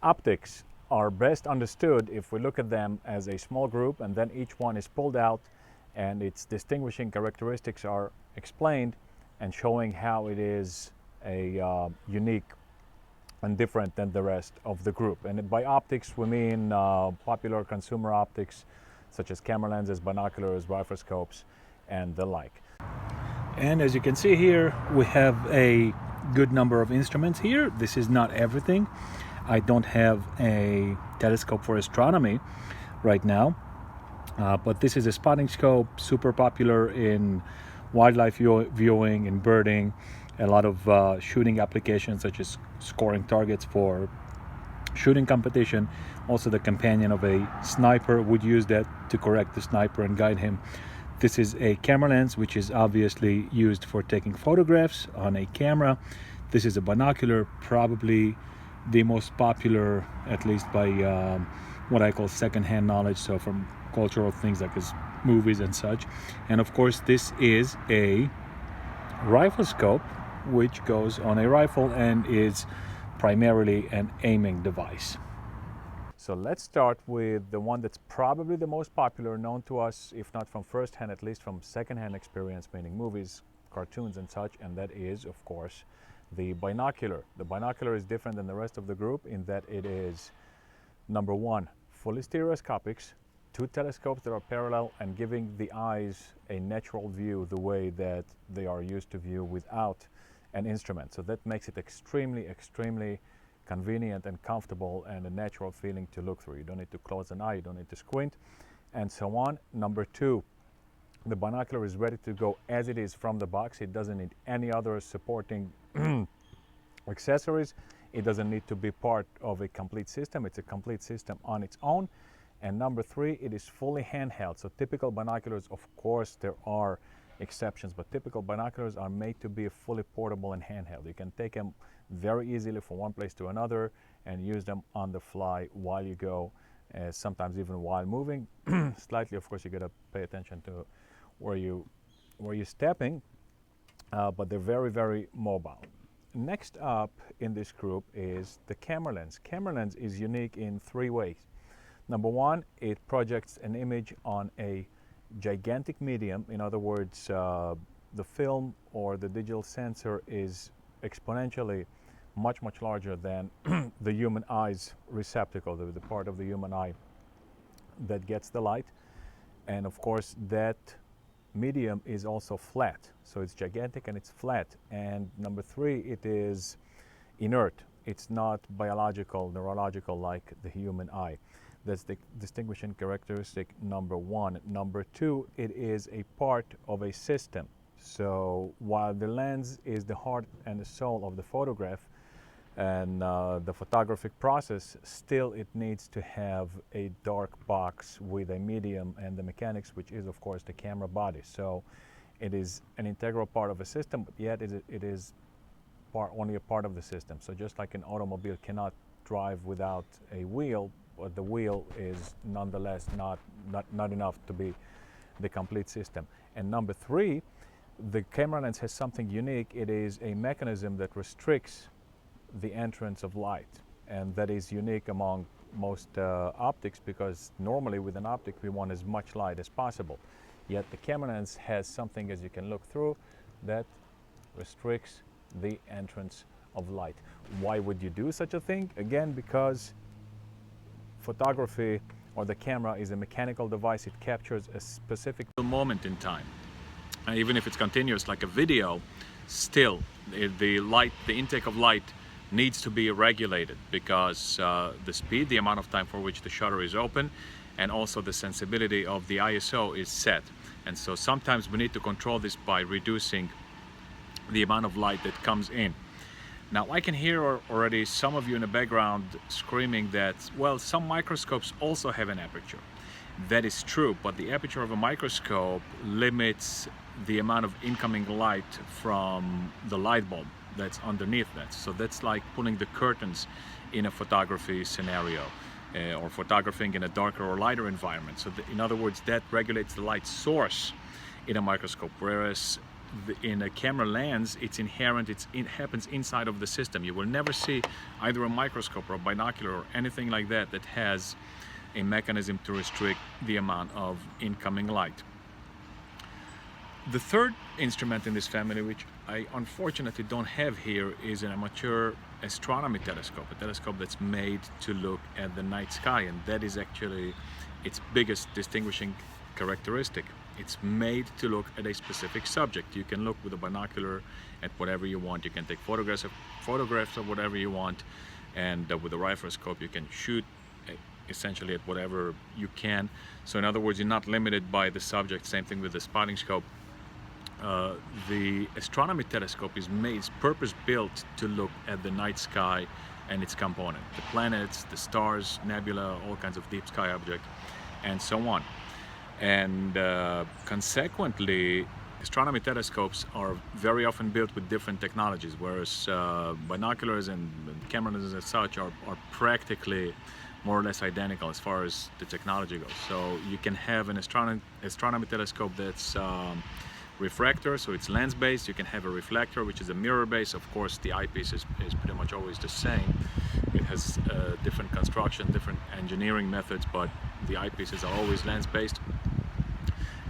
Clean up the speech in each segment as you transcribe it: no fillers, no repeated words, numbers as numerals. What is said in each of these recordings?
Optics are best understood if we look at them as a small group, and then each one is pulled out and its distinguishing characteristics are explained and showing how it is a unique and different than the rest of the group. And by optics we mean popular consumer optics such as camera lenses, binoculars, riflescopes, and the like. And as you can see here, we have a good number of instruments here. This is not everything. I don't have a telescope for astronomy right now, but this is a spotting scope, super popular in wildlife viewing, in birding, a lot of shooting applications such as scoring targets for shooting competition. Also the companion of a sniper would use that to correct the sniper and guide him. This is a camera lens, which is obviously used for taking photographs on a camera. This is a binocular, probably the most popular, at least by what I call secondhand knowledge, so from cultural things like his movies and such. And of course this is a riflescope, which goes on a rifle and is primarily an aiming device. So let's start with the one that's probably the most popular, known to us, if not from first hand, at least from second-hand experience, meaning movies, cartoons and such, and that is, of course, the binocular. The binocular is different than the rest of the group in that it is, number one, fully stereoscopic, two telescopes that are parallel and giving the eyes a natural view the way that they are used to view without an instrument. So that makes it extremely convenient and comfortable and a natural feeling to look through. You don't need to close an eye, you don't need to squint, and so on. Number two, the binocular is ready to go as it is from the box. It doesn't need any other supporting accessories. It doesn't need to be part of a complete system. It's a complete system on its own. And number three, it is fully handheld. So typical binoculars, of course there are exceptions, but typical binoculars are made to be fully portable and handheld. You can take them very easily from one place to another and use them on the fly while you go, sometimes even while moving. Slightly, of course, you gotta pay attention to where you're stepping, but they're very mobile. Next up in this group is the camera lens. Camera lens is unique in three ways. Number one, it projects an image on a gigantic medium. In other words, the film or the digital sensor is exponentially much larger than the human eye's receptacle, the part of the human eye that gets the light. And of course that medium is also flat, so it's gigantic and it's flat. And number three, it is inert. It's not biological, neurological like the human eye. That's the distinguishing characteristic number one. Number two, it is a part of a system. So while the lens is the heart and the soul of the photograph and the photographic process, still it needs to have a dark box with a medium and the mechanics, which is of course the camera body. So it is an integral part of a system, but yet it is only a part of the system. So just like an automobile cannot drive without a wheel, but the wheel is nonetheless not enough to be the complete system. And number three, the camera lens has something unique. It is a mechanism that restricts the entrance of light, and that is unique among most optics, because normally with an optic we want as much light as possible, yet the camera lens has something, as you can look through, that restricts the entrance of light. Why would you do such a thing? Again, because photography or the camera is a mechanical device. It captures a specific moment in time. Even if it's continuous like a video, still the intake of light needs to be regulated, because the speed, the amount of time for which the shutter is open, and also the sensibility of the ISO is set. And so sometimes we need to control this by reducing the amount of light that comes in. Now I can hear already some of you in the background screaming that, well, some microscopes also have an aperture. That is true, but the aperture of a microscope limits the amount of incoming light from the light bulb that's underneath that. So that's like pulling the curtains in a photography scenario, or photographing in a darker or lighter environment. So in other words, that regulates the light source in a microscope, whereas in a camera lens, it's inherent, it happens inside of the system. You will never see either a microscope or a binocular or anything like that that has a mechanism to restrict the amount of incoming light. The third instrument in this family, which I unfortunately don't have here, is an amateur astronomy telescope, a telescope that's made to look at the night sky, and that is actually its biggest distinguishing characteristic. It's made to look at a specific subject. You can look with a binocular at whatever you want. You can take photographs of whatever you want, and with a riflescope you can shoot essentially at whatever you can. So in other words, you're not limited by the subject. Same thing with the spottingscope. The astronomy telescope is purpose-built to look at the night sky and its component, the planets, the stars, nebula, all kinds of deep sky objects, and so on. And consequently, astronomy telescopes are very often built with different technologies, whereas binoculars and cameras as such are practically more or less identical as far as the technology goes. So you can have an astronomy telescope that's refractor, so it's lens based. You can have a reflector, which is a mirror base. Of course, the eyepiece is pretty much always the same. It has different construction, different engineering methods, but the eyepieces are always lens based.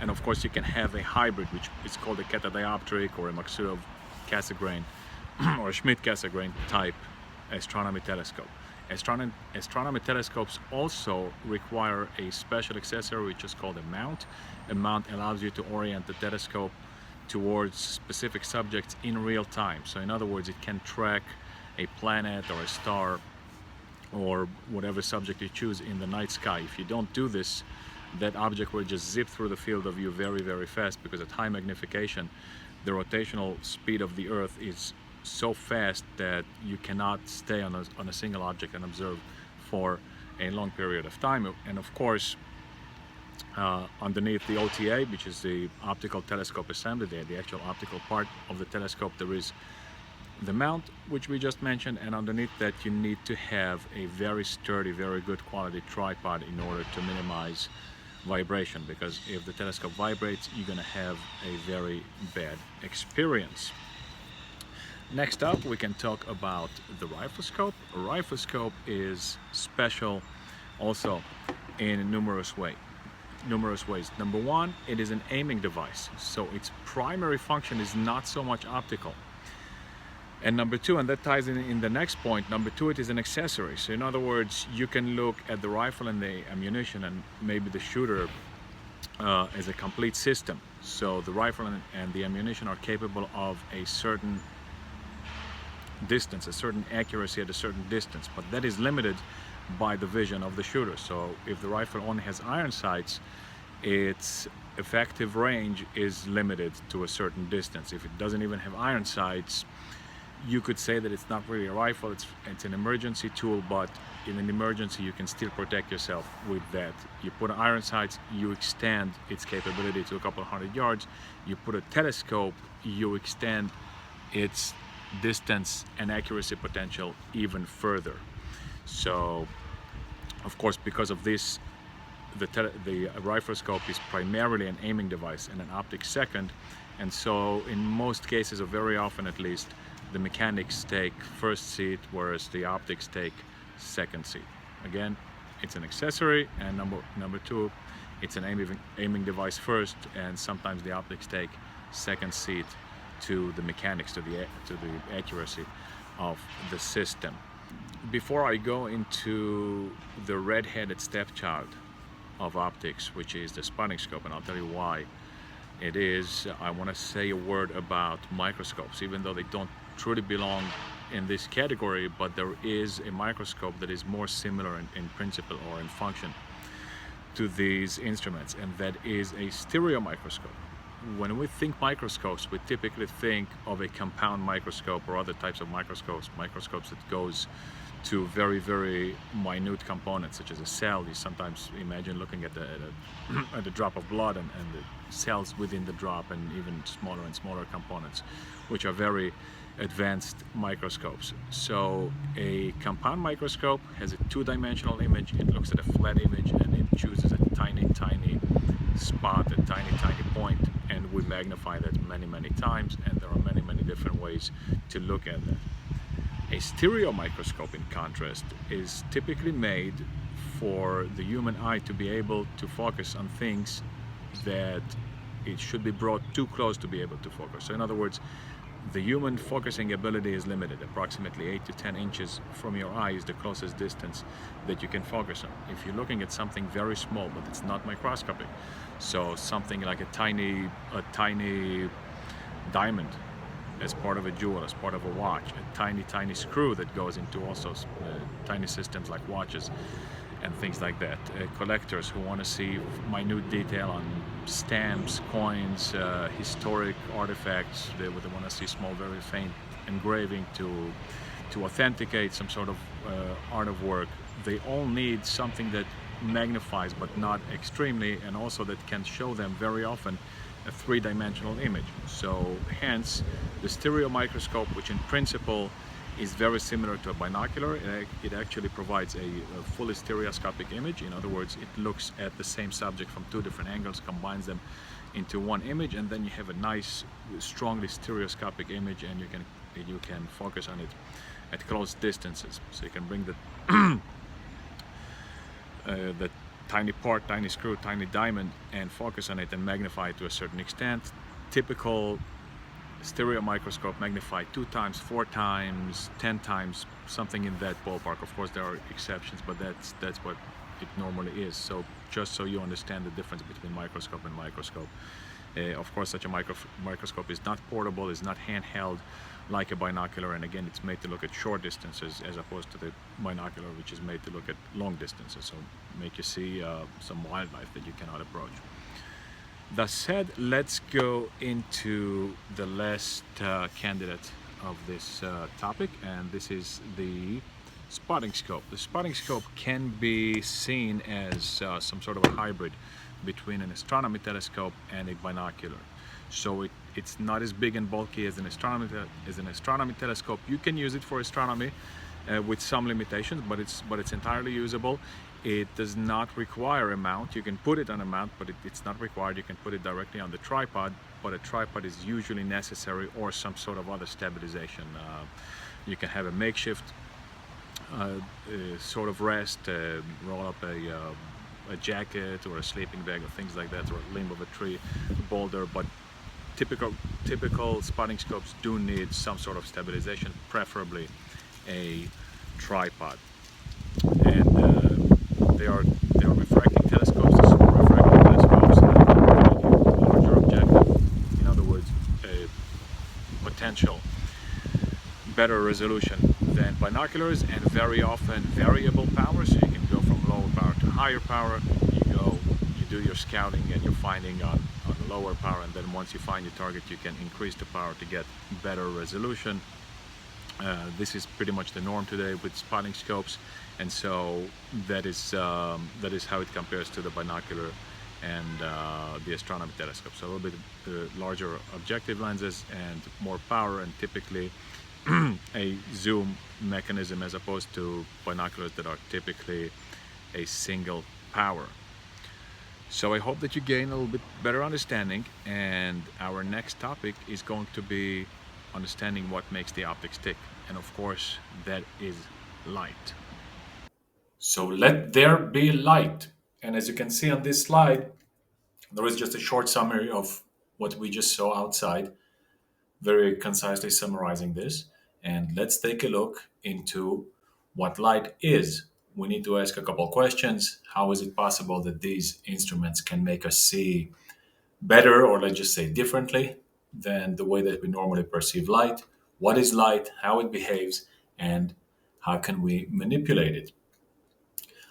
And of course, you can have a hybrid, which is called a catadioptric or a Maksutov-Cassegrain or a Schmidt-Cassegrain type astronomy telescope. Astronomy telescopes also require a special accessory, which is called a mount. A mount allows you to orient the telescope towards specific subjects in real time. So in other words, it can track a planet or a star or whatever subject you choose in the night sky. If you don't do this, that object will just zip through the field of view very, very fast, because at high magnification, the rotational speed of the Earth is so fast that you cannot stay on a single object and observe for a long period of time. And of course, underneath the OTA, which is the optical telescope assembly, the actual optical part of the telescope, there is the mount, which we just mentioned, and underneath that you need to have a very sturdy, very good quality tripod in order to minimize vibration, because if the telescope vibrates, you're going to have a very bad experience. Next up, we can talk about the riflescope. A riflescope is special also in numerous ways. Number one, it is an aiming device, so its primary function is not so much optical. And number two, and that ties in the next point, number two, it is an accessory. So in other words, you can look at the rifle and the ammunition and maybe the shooter as a complete system. So the rifle and the ammunition are capable of a certain distance, a certain accuracy at a certain distance, but that is limited by the vision of the shooter. So if the rifle only has iron sights, its effective range is limited to a certain distance. If it doesn't even have iron sights, you could say that it's not really a rifle, it's an emergency tool, but in an emergency you can still protect yourself with that. You put iron sights, you extend its capability to a couple of 100 yards. You put a telescope, you extend its distance and accuracy potential even further. So of course, because of this, the riflescope is primarily an aiming device and an optic second, and so in most cases, or very often at least, the mechanics take first seat, whereas the optics take second seat. Again, it's an accessory, and number two, it's an aiming device first, and sometimes the optics take second seat to the mechanics, to the accuracy of the system. Before I go into the red-headed stepchild of optics, which is the spottingscope, and I'll tell you why it is, I want to say a word about microscopes, even though they don't truly belong in this category, but there is a microscope that is more similar in principle or in function to these instruments, and that is a stereo microscope. When we think microscopes, we typically think of a compound microscope or other types of microscopes that goes to very, very minute components, such as a cell. You sometimes imagine looking at the drop of blood and the cells within the drop, and even smaller and smaller components, which are very advanced microscopes. So a compound microscope has a two-dimensional image. It looks at a flat image and it chooses a tiny spot, a tiny point, and we magnify that many times, and there are many different ways to look at that. A stereo microscope, in contrast, is typically made for the human eye to be able to focus on things that it should be brought too close to be able to focus. So in other words, the human focusing ability is limited. Approximately 8 to 10 inches from your eye is the closest distance that you can focus on. If you're looking at something very small, but it's not microscopic, so something like a tiny diamond as part of a jewel, as part of a watch, a tiny screw that goes into also tiny systems like watches and things like that. Collectors who want to see minute detail on stamps, coins, historic artifacts. They want to see small, very faint engraving to authenticate some sort of art of work. They all need something that magnifies, but not extremely, and also that can show them very often a three-dimensional image. So hence the stereo microscope, which in principle is very similar to a binocular. It actually provides a fully stereoscopic image. In other words, it looks at the same subject from two different angles, combines them into one image, and then you have a nice, strongly stereoscopic image, and you can focus on it at close distances. So you can bring the tiny part, tiny screw, tiny diamond, and focus on it and magnify it to a certain extent. Typical stereo microscope magnify 2 times, 4 times, 10 times, something in that ballpark. Of course, there are exceptions, but that's what it normally is. So just so you understand the difference between microscope and microscope. Of course, such a microscope is not portable, is not handheld like a binocular, and again, it's made to look at short distances as opposed to the binocular, which is made to look at long distances, so make you see some wildlife that you cannot approach. That said, let's go into the last candidate of this topic, and this is the spotting scope. The spotting scope can be seen as some sort of a hybrid between an astronomy telescope and a binocular. So it's not as big and bulky as an astronomy telescope. You can use it for astronomy with some limitations, but it's entirely usable. It does not require a mount. You can put it on a mount, but it's not required. You can put it directly on the tripod, but a tripod is usually necessary, or some sort of other stabilization. You can have a makeshift sort of rest, roll up a jacket or a sleeping bag or things like that, or a limb of a tree, a boulder, but typical spotting scopes do need some sort of stabilization, preferably a tripod. And they are refracting telescopes, the small refracting telescopes, a larger objective. In other words, a potential better resolution than binoculars, and very often variable power, so you can go from lower power to higher power. You do your scouting and your finding on lower power, and then once you find your target, you can increase the power to get better resolution. This is pretty much the norm today with spotting scopes, and so that is how it compares to the binocular and the astronomy telescope. So a little bit larger objective lenses and more power, and typically a zoom mechanism as opposed to binoculars that are typically a single power. So I hope that you gain a little bit better understanding, and our next topic is going to be understanding what makes the optics tick, and of course that is light. So let there be light, and as you can see on this slide, there is just a short summary of what we just saw outside, very concisely summarizing this. And let's take a look into what light is. We need to ask a couple questions. How is it possible that these instruments can make us see better, or let's just say differently, than the way that we normally perceive light? What is light, how it behaves, and how can we manipulate it?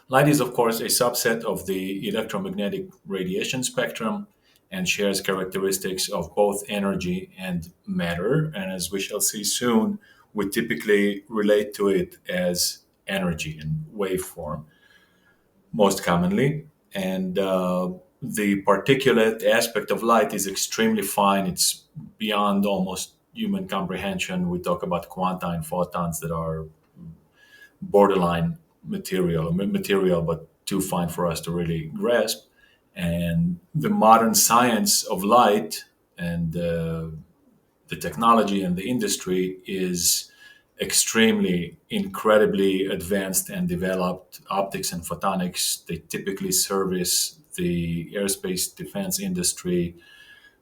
Light is, of course, a subset of the electromagnetic radiation spectrum and shares characteristics of both energy and matter. And as we shall see soon, we typically relate to it as energy in waveform, most commonly. And the particulate aspect of light is extremely fine. It's beyond almost human comprehension. We talk about quanta and photons that are borderline material, but too fine for us to really grasp. And the modern science of light and the technology and the industry is extremely, incredibly advanced and developed. Optics and photonics, they typically service the aerospace defense industry,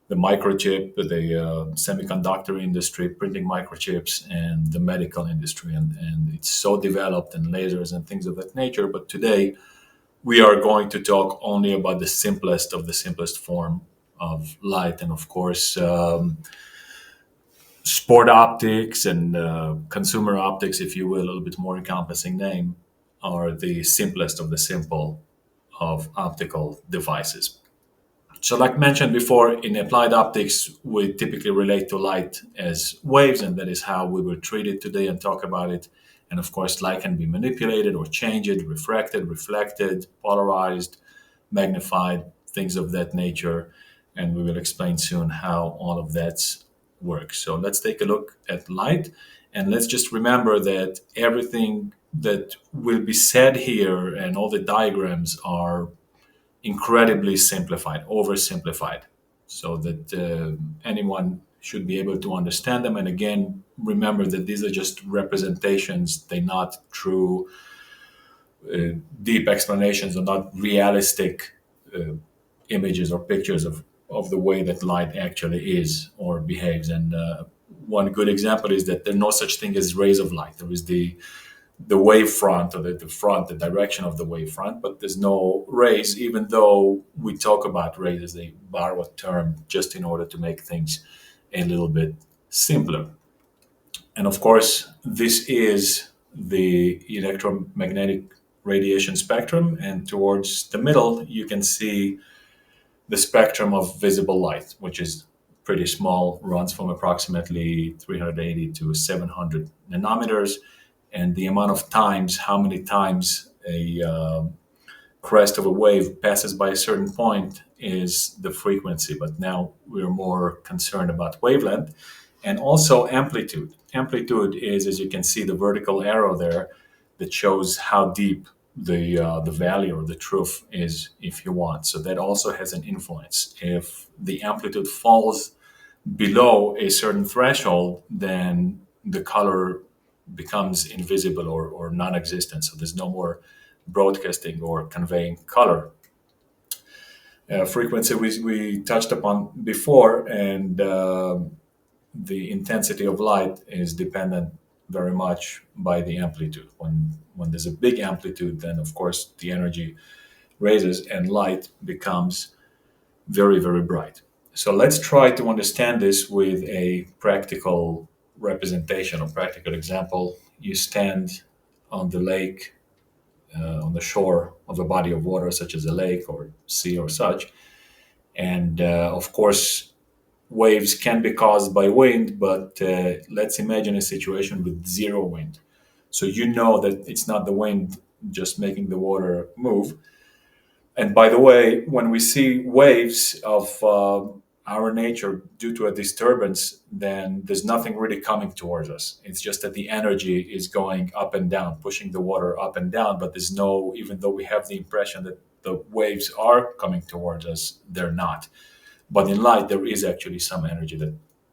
the microchip, the semiconductor industry, printing microchips, and the medical industry. And it's so developed, and lasers and things of that nature. But today, we are going to talk only about the simplest of the simplest form of light. And of course, sport optics and consumer optics, if you will, a little bit more encompassing name, are the simplest of the simple of optical devices. So, like mentioned before, in applied optics, we typically relate to light as waves, and that is how we will treat it today and talk about it. And of course, light can be manipulated or changed, refracted, reflected, polarized, magnified, things of that nature. And we will explain soon how all of that works. So, let's take a look at light, and let's just remember that everything that will be said here and all the diagrams are incredibly simplified, oversimplified, so that anyone should be able to understand them. And again, remember that these are just representations, they're not true deep explanations, or not realistic images or pictures of the way that light actually is or behaves. And one good example is that there's no such thing as rays of light. There is the wave front, or the front, the direction of the wave front, but there's no rays, even though we talk about rays as a borrowed term just in order to make things a little bit simpler. And of course, this is the electromagnetic radiation spectrum, and towards the middle, you can see the spectrum of visible light, which is pretty small, runs from approximately 380 to 700 nanometers. And the amount of times, how many times a crest of a wave passes by a certain point, is the frequency. But now we're more concerned about wavelength and also amplitude. Amplitude is, as you can see, the vertical arrow there that shows how deep the valley or the trough is, if you want. So that also has an influence. If the amplitude falls below a certain threshold, then the color becomes invisible or non-existent. So there's no more broadcasting or conveying color. Frequency we touched upon before, and the intensity of light is dependent very much by the amplitude. When there's a big amplitude, then of course the energy raises and light becomes very, very bright. So let's try to understand this with a practical representation or practical example. You stand on the lake, on the shore of a body of water, such as a lake or sea or such. And of course, waves can be caused by wind, but let's imagine a situation with zero wind. So you know that it's not the wind just making the water move. And by the way, when we see waves of our nature due to a disturbance, then there's nothing really coming towards us. It's just that the energy is going up and down, pushing the water up and down. But there's no, even though we have the impression that the waves are coming towards us, they're not. But in light, there is actually some energy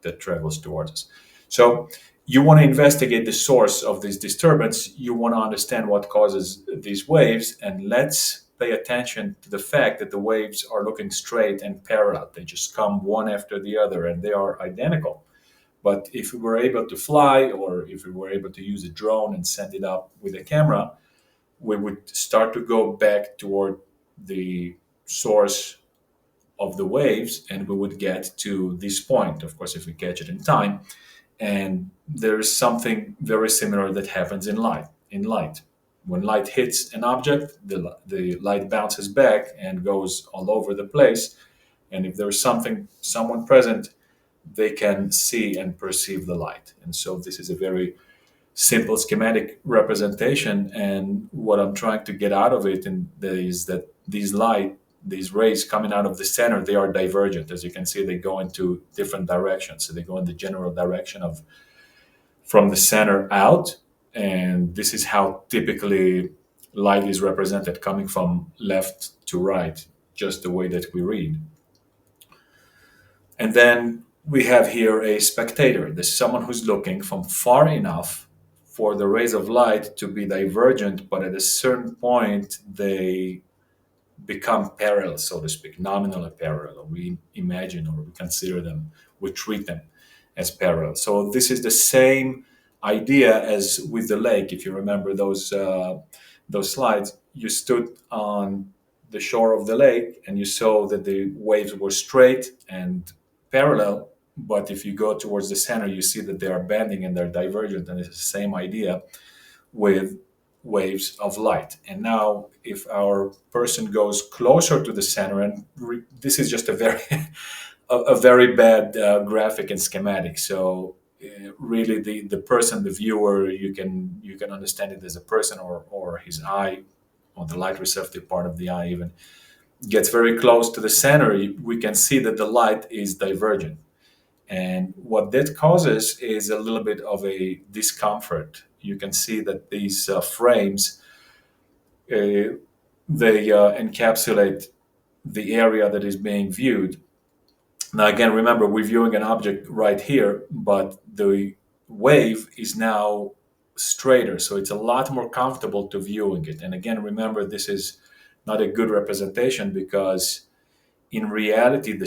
that travels towards us. So you want to investigate the source of this disturbance. You want to understand what causes these waves. And let's pay attention to the fact that the waves are looking straight and parallel. They just come one after the other, and they are identical. But if we were able to fly, or if we were able to use a drone and send it up with a camera, we would start to go back toward the source of the waves, and we would get to this point, of course, if we catch it in time. And there is something very similar that happens in light. When light hits an object, the light bounces back and goes all over the place. And if there's someone present, they can see and perceive the light. And so this is a very simple schematic representation. And what I'm trying to get out of it is that these rays coming out of the center, they are divergent. As you can see, they go into different directions. So they go in the general direction of from the center out. And this is how typically light is represented, coming from left to right. just the way that we read. And then we have here a spectator. There's someone who's looking from far enough for the rays of light to be divergent, but at a certain point they become parallel, so to speak, nominally parallel. We imagine, or we consider them, we treat them as parallel. So this is the same idea as with the lake. If you remember those slides, you stood on the shore of the lake and you saw that the waves were straight and parallel. But if you go towards the center, you see that they are bending and they're divergent, and it's the same idea with waves of light. And now, if our person goes closer to the center, and this is just a very a very bad graphic and schematic. So really, the person, the viewer, you can understand it as a person, or his eye, or the light receptive part of the eye even gets very close to the center. We can see that the light is divergent. And what that causes is a little bit of a discomfort. You can see that these frames, they encapsulate the area that is being viewed. Now, again, remember, we're viewing an object right here, but the wave is now straighter, so it's a lot more comfortable to viewing it. And again, remember, this is not a good representation, because in reality,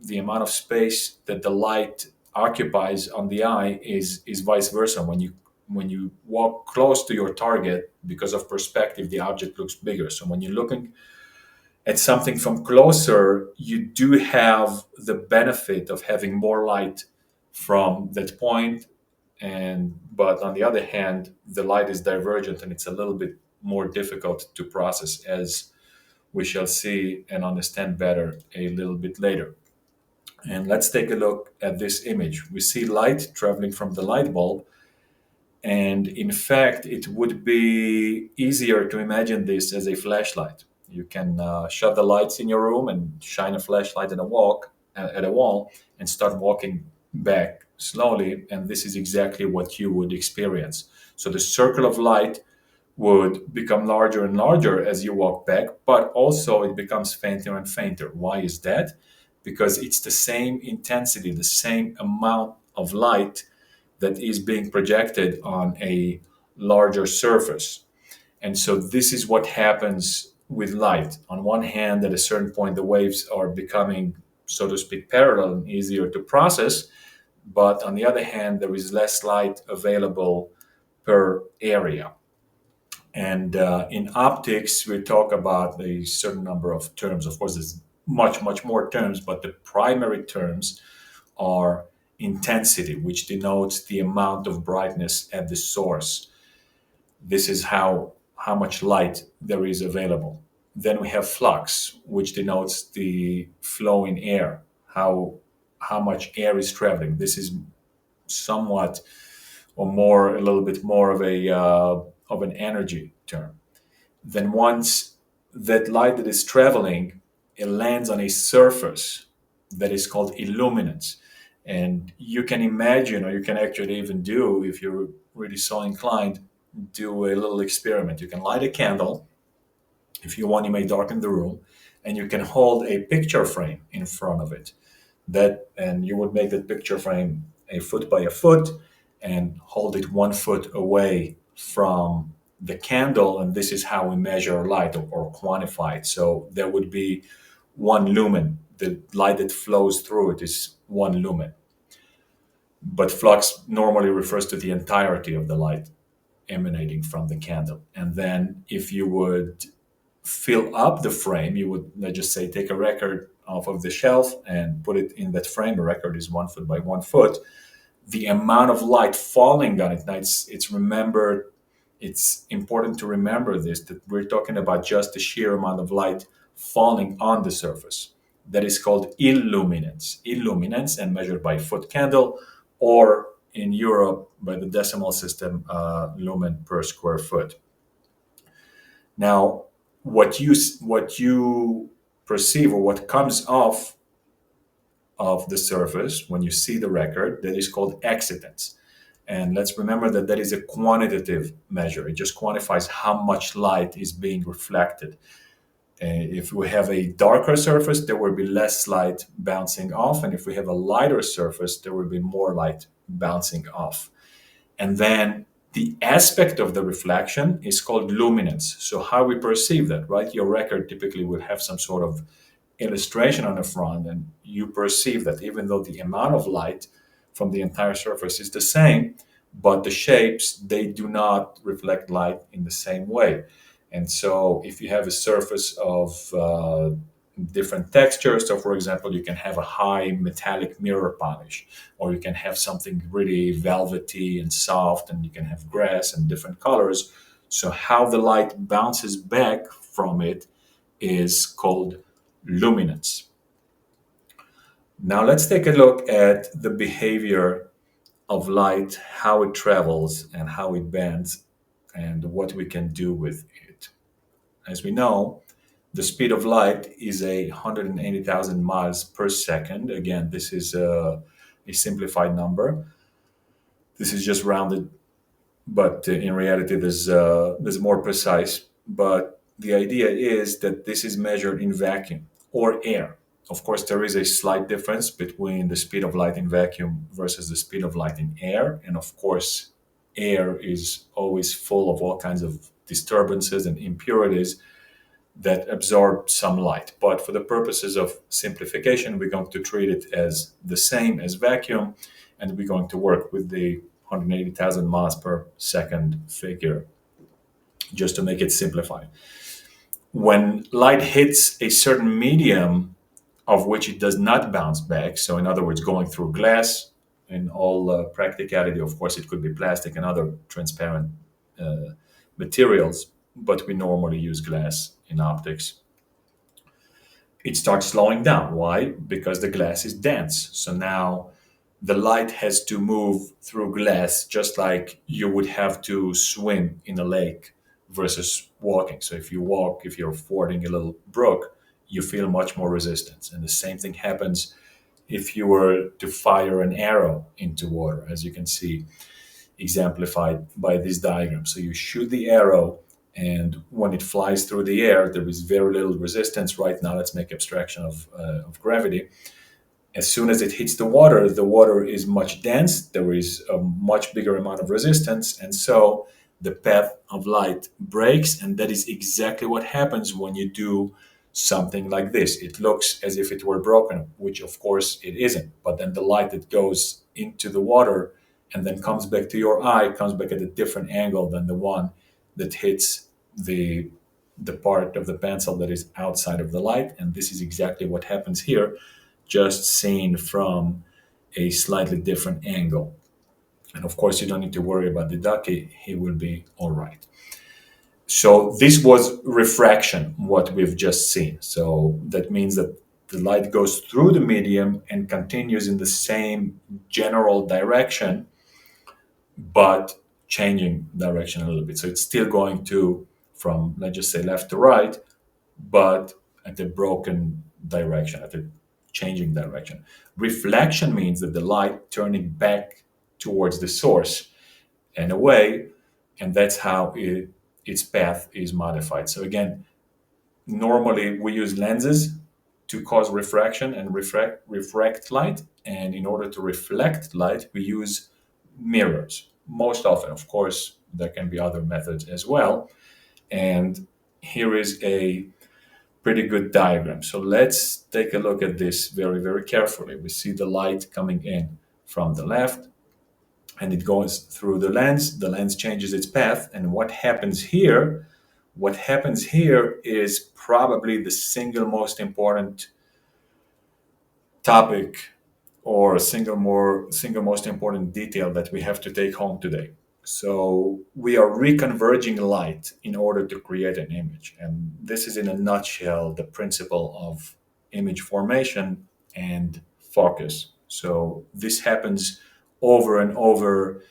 the amount of space that the light occupies on the eye is vice versa. When you walk close to your target, because of perspective, the object looks bigger. So when you're looking at something from closer, you do have the benefit of having more light from that point. But on the other hand, the light is divergent and it's a little bit more difficult to process, as we shall see and understand better a little bit later. And let's take a look at this image. We see light traveling from the light bulb. And in fact, it would be easier to imagine this as a flashlight. You can shut the lights in your room and shine a flashlight at a wall, and start walking back slowly. And this is exactly what you would experience. So the circle of light would become larger and larger as you walk back, but also it becomes fainter and fainter. Why is that? Because it's the same intensity, the same amount of light that is being projected on a larger surface. And so this is what happens with light. On one hand, at a certain point, the waves are becoming, so to speak, parallel and easier to process. But on the other hand, there is less light available per area. And in optics, we talk about a certain number of terms. Of course, there's much more terms, but the primary terms are intensity, which denotes the amount of brightness at the source. This is how much light there is available. Then we have flux, which denotes the flow in air, how much air is traveling. This is somewhat or more, a little bit more of an energy term. Then once that light that is traveling, it lands on a surface that is called illuminance. And you can imagine, or you can actually even do, if you're really so inclined, do a little experiment. You can light a candle. If you want, you may darken the room, and you can hold a picture frame in front of it. And you would make that picture frame a foot by a foot, and hold it 1 foot away from the candle, and this is how we measure light, or quantify it. So there would be 1 lumen. The light that flows through it is 1 lumen. But flux normally refers to the entirety of the light emanating from the candle. And then if you would fill up the frame, you would, let's just say, take a record off of the shelf and put it in that frame. A record is 1 foot by 1 foot. The amount of light falling on it, now it's important to remember this, that we're talking about just the sheer amount of light falling on the surface. That is called illuminance. Illuminance, and measured by foot candle, or in Europe by the decimal system, lumen per square foot. Now, what you perceive, or what comes off of the surface when you see the record, that is called excitance. And let's remember that that is a quantitative measure. It just quantifies how much light is being reflected. If we have a darker surface, there will be less light bouncing off. And if we have a lighter surface, there will be more light bouncing off. And then the aspect of the reflection is called luminance. So how we perceive that, right? Your record typically would have some sort of illustration on the front, and you perceive that even though the amount of light from the entire surface is the same, but the shapes, they do not reflect light in the same way. And so if you have a surface of different textures, so for example, you can have a high metallic mirror polish, or you can have something really velvety and soft, and you can have grass and different colors. So how the light bounces back from it is called luminance. Now let's take a look at the behavior of light, how it travels and how it bends, and what we can do with it. As we know, the speed of light is 180,000 miles per second. Again, this is a simplified number. This is just rounded, but in reality, there's more precise. But the idea is that this is measured in vacuum or air. Of course, there is a slight difference between the speed of light in vacuum versus the speed of light in air. And of course, air is always full of all kinds of disturbances and impurities that absorb some light. But for the purposes of simplification, we're going to treat it as the same as vacuum, and we're going to work with the 180,000 miles per second figure just to make it simplified. When light hits a certain medium of which it does not bounce back, so in other words, going through glass, in all practicality, of course, it could be plastic and other transparent materials, but we normally use glass in optics. It starts slowing down. Why? Because the glass is dense. So now the light has to move through glass just like you would have to swim in a lake versus walking. So if you walk, if you're fording a little brook, you feel much more resistance. And the same thing happens if you were to fire an arrow into water, as you can see exemplified by this diagram. So you shoot the arrow, and when it flies through the air, there is very little resistance. Right now, let's make abstraction of gravity. As soon as it hits the water is much dense. There is a much bigger amount of resistance. And so the path of light breaks. And that is exactly what happens when you do something like this. It looks as if it were broken, which of course it isn't. But then the light that goes into the water and then comes back to your eye comes back at a different angle than the one that hits the part of the pencil that is outside of the light. And this is exactly what happens here, just seen from a slightly different angle. And of course, you don't need to worry about the ducky. He will be all right. So this was refraction, what we've just seen. So that means that the light goes through the medium and continues in the same general direction, but changing direction a little bit. So it's still going to, from, let's just say, left to right, but at a broken direction, at a changing direction. Reflection means that the light turning back towards the source and away, and that's how its path is modified. So again, normally we use lenses to cause refraction and refract light, and in order to reflect light, we use mirrors. Most often, of course, there can be other methods as well. And here is a pretty good diagram. So let's take a look at this very, very carefully. We see the light coming in from the left, and it goes through the lens. The lens changes its path. And what happens here? What happens here is probably the single most important topic or single most important detail that we have to take home today. So we are reconverging light in order to create an image. And this is in a nutshell the principle of image formation and focus. So this happens over and over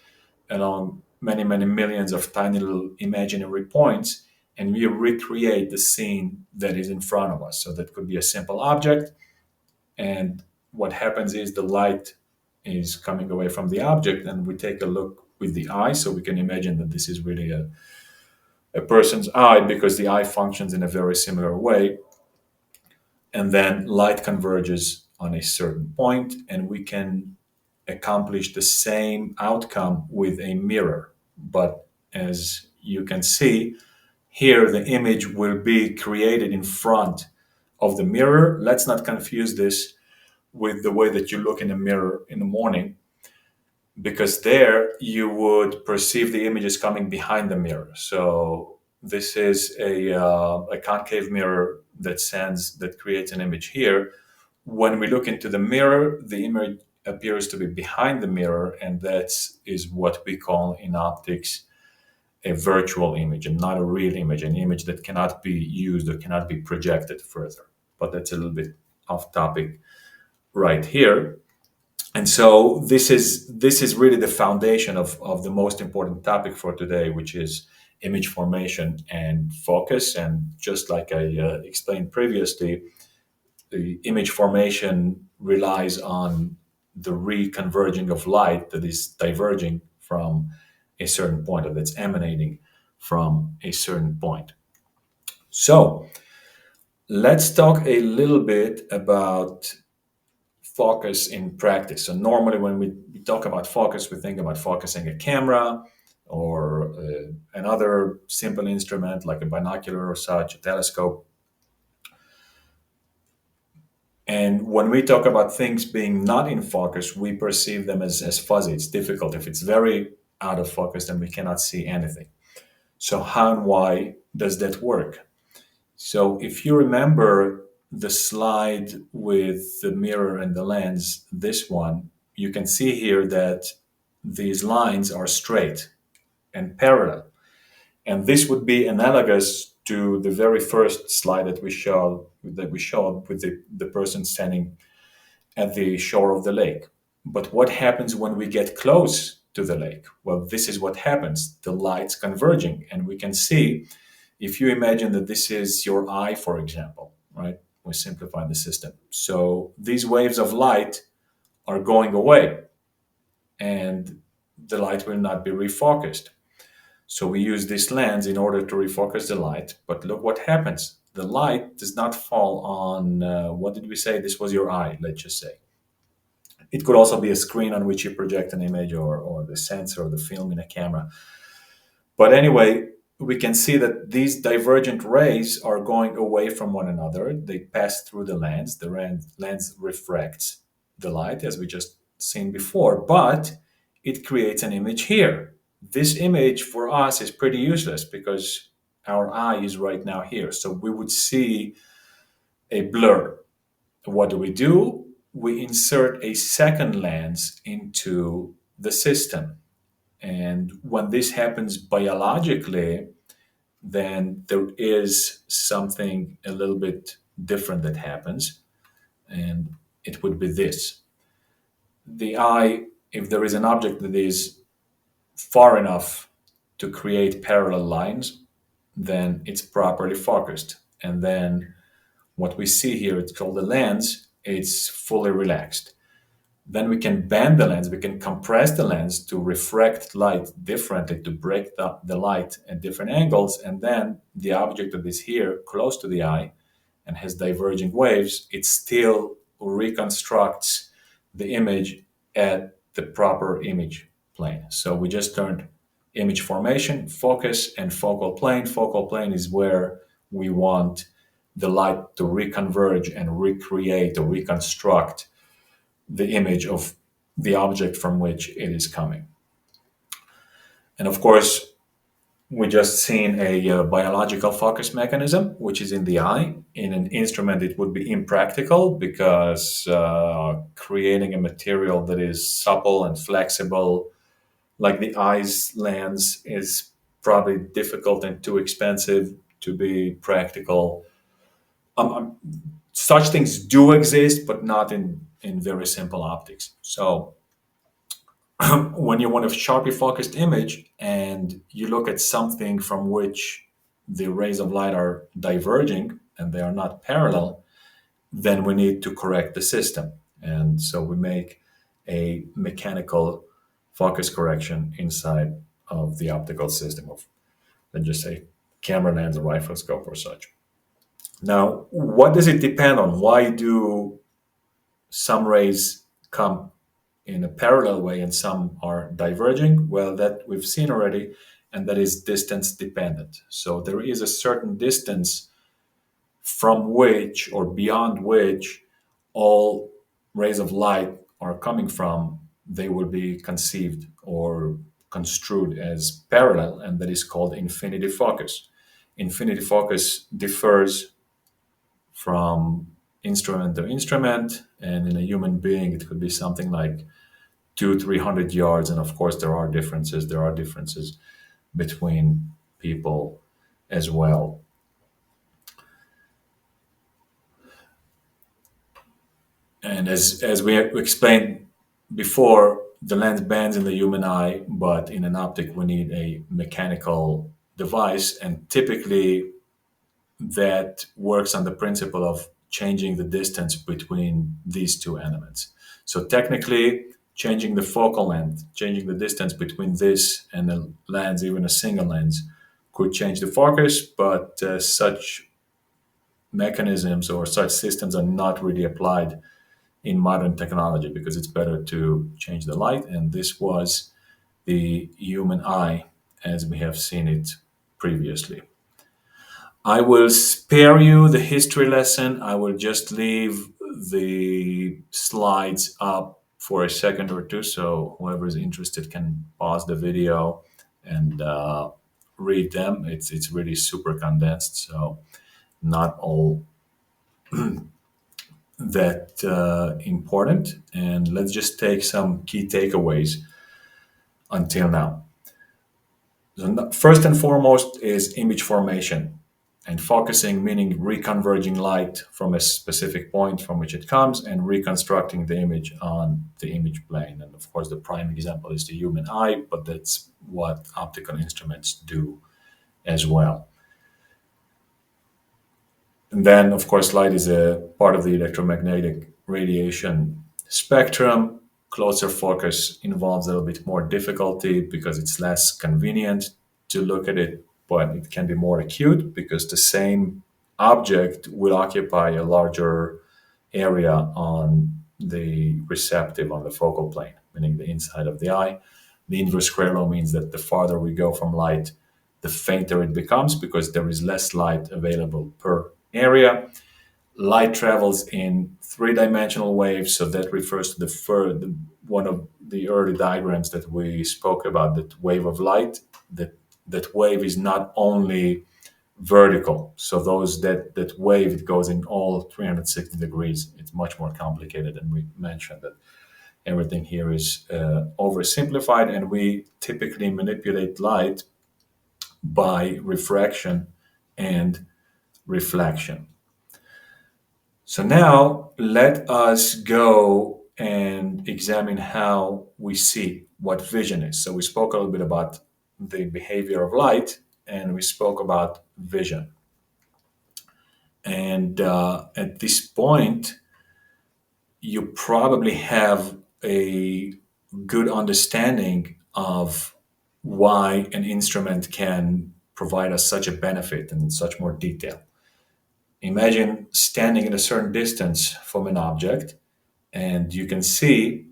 along many, many millions of tiny little imaginary points, and we recreate the scene that is in front of us. So that could be a simple object, and what happens is the light is coming away from the object, and we take a look with the eye, so we can imagine that this is really a person's eye, because the eye functions in a very similar way. And then light converges on a certain point, and we can accomplish the same outcome with a mirror. But as you can see, here the image will be created in front of the mirror. Let's not confuse this with the way that you look in a mirror in the morning, because there you would perceive the images coming behind the mirror. So this is a concave mirror that creates an image here. When we look into the mirror, the image appears to be behind the mirror, and that is what we call in optics a virtual image, and not a real image, an image that cannot be used or cannot be projected further. But that's a little bit off topic right here. And so this is really the foundation of the most important topic for today, which is image formation and focus. And just like I explained previously, the image formation relies on the reconverging of light that is diverging from a certain point, or that's emanating from a certain point. So let's talk a little bit about focus in practice. So normally when we talk about focus, we think about focusing a camera or another simple instrument like a binocular or such, a telescope. And when we talk about things being not in focus, we perceive them as fuzzy. It's difficult. If it's very out of focus, then we cannot see anything. So how and why does that work? So if you remember the slide with the mirror and the lens, this one, you can see here that these lines are straight and parallel. And this would be analogous to the very first slide that we showed with the person standing at the shore of the lake. But what happens when we get close to the lake? Well, this is what happens. The light's converging, and we can see, if you imagine that this is your eye, for example, right? We simplify the system. So these waves of light are going away, and the light will not be refocused. So we use this lens in order to refocus the light. But look what happens. The light does not fall on, what did we say? This was your eye, let's just say. It could also be a screen on which you project an image, or the sensor or the film in a camera. But anyway, we can see that these divergent rays are going away from one another. They pass through the lens. The lens refracts the light, as we just seen before, but it creates an image here. This image for us is pretty useless because our eye is right now here. So we would see a blur. What do? We insert a second lens into the system. And when this happens biologically, then there is something a little bit different that happens. And it would be this. The eye, if there is an object that is far enough to create parallel lines, then it's properly focused. And then what we see here, it's called the lens, it's fully relaxed. Then we can bend the lens, we can compress the lens to refract light differently, to break the light at different angles. And then the object that is here close to the eye and has diverging waves, it still reconstructs the image at the proper image plane. So we just turned image formation, focus, and focal plane. Focal plane is where we want the light to reconverge and recreate or reconstruct the image of the object from which it is coming. And of course, we just seen a biological focus mechanism, which is in the eye. In an instrument, it would be impractical because creating a material that is supple and flexible, like the eye's lens, is probably difficult and too expensive to be practical. Such things do exist, but not in very simple optics. So when you want a sharply focused image and you look at something from which the rays of light are diverging and they are not parallel, then we need to correct the system. And so we make a mechanical focus correction inside of the optical system of, let's just say, camera lens or riflescope or such. Now, what does it depend on? Why do some rays come in a parallel way and some are diverging? Well, that we've seen already, and that is distance dependent. So there is a certain distance from which or beyond which all rays of light are coming from. They will be conceived or construed as parallel, and that is called infinity focus. Infinity focus differs from instrument to instrument, and in a human being it could be something like 200-300 yards. And of course there are differences between people as well. And as we explained before, the lens bends in the human eye, but in an optic we need a mechanical device, and typically that works on the principle of changing the distance between these two elements. So technically, changing the focal length, changing the distance between this and the lens, even a single lens, could change the focus, but such mechanisms or such systems are not really applied in modern technology because it's better to change the light. And this was the human eye as we have seen it previously. I will spare you the history lesson. I will just leave the slides up for a second or two, so whoever is interested can pause the video and read them. It's really super condensed, so not all that important. And let's just take some key takeaways until now. So first and foremost is image formation and focusing, meaning reconverging light from a specific point from which it comes and reconstructing the image on the image plane. And of course, the prime example is the human eye, but that's what optical instruments do as well. And then, of course, light is a part of the electromagnetic radiation spectrum. Closer focus involves a little bit more difficulty because it's less convenient to look at it, but it can be more acute because the same object will occupy a larger area on the receptive, on the focal plane, meaning the inside of the eye. The inverse square law means that the farther we go from light, the fainter it becomes because there is less light available per area. Light travels in three-dimensional waves, so that refers to one of the early diagrams that we spoke about, that wave of light. That wave is not only vertical, so that wave, it goes in all 360 degrees. It's much more complicated, and we mentioned that everything here is oversimplified, and we typically manipulate light by refraction and reflection. So now let us go and examine how we see, what vision is. So we spoke a little bit about the behavior of light, and we spoke about vision. And at this point, you probably have a good understanding of why an instrument can provide us such a benefit and such more detail. Imagine standing at a certain distance from an object, and you can see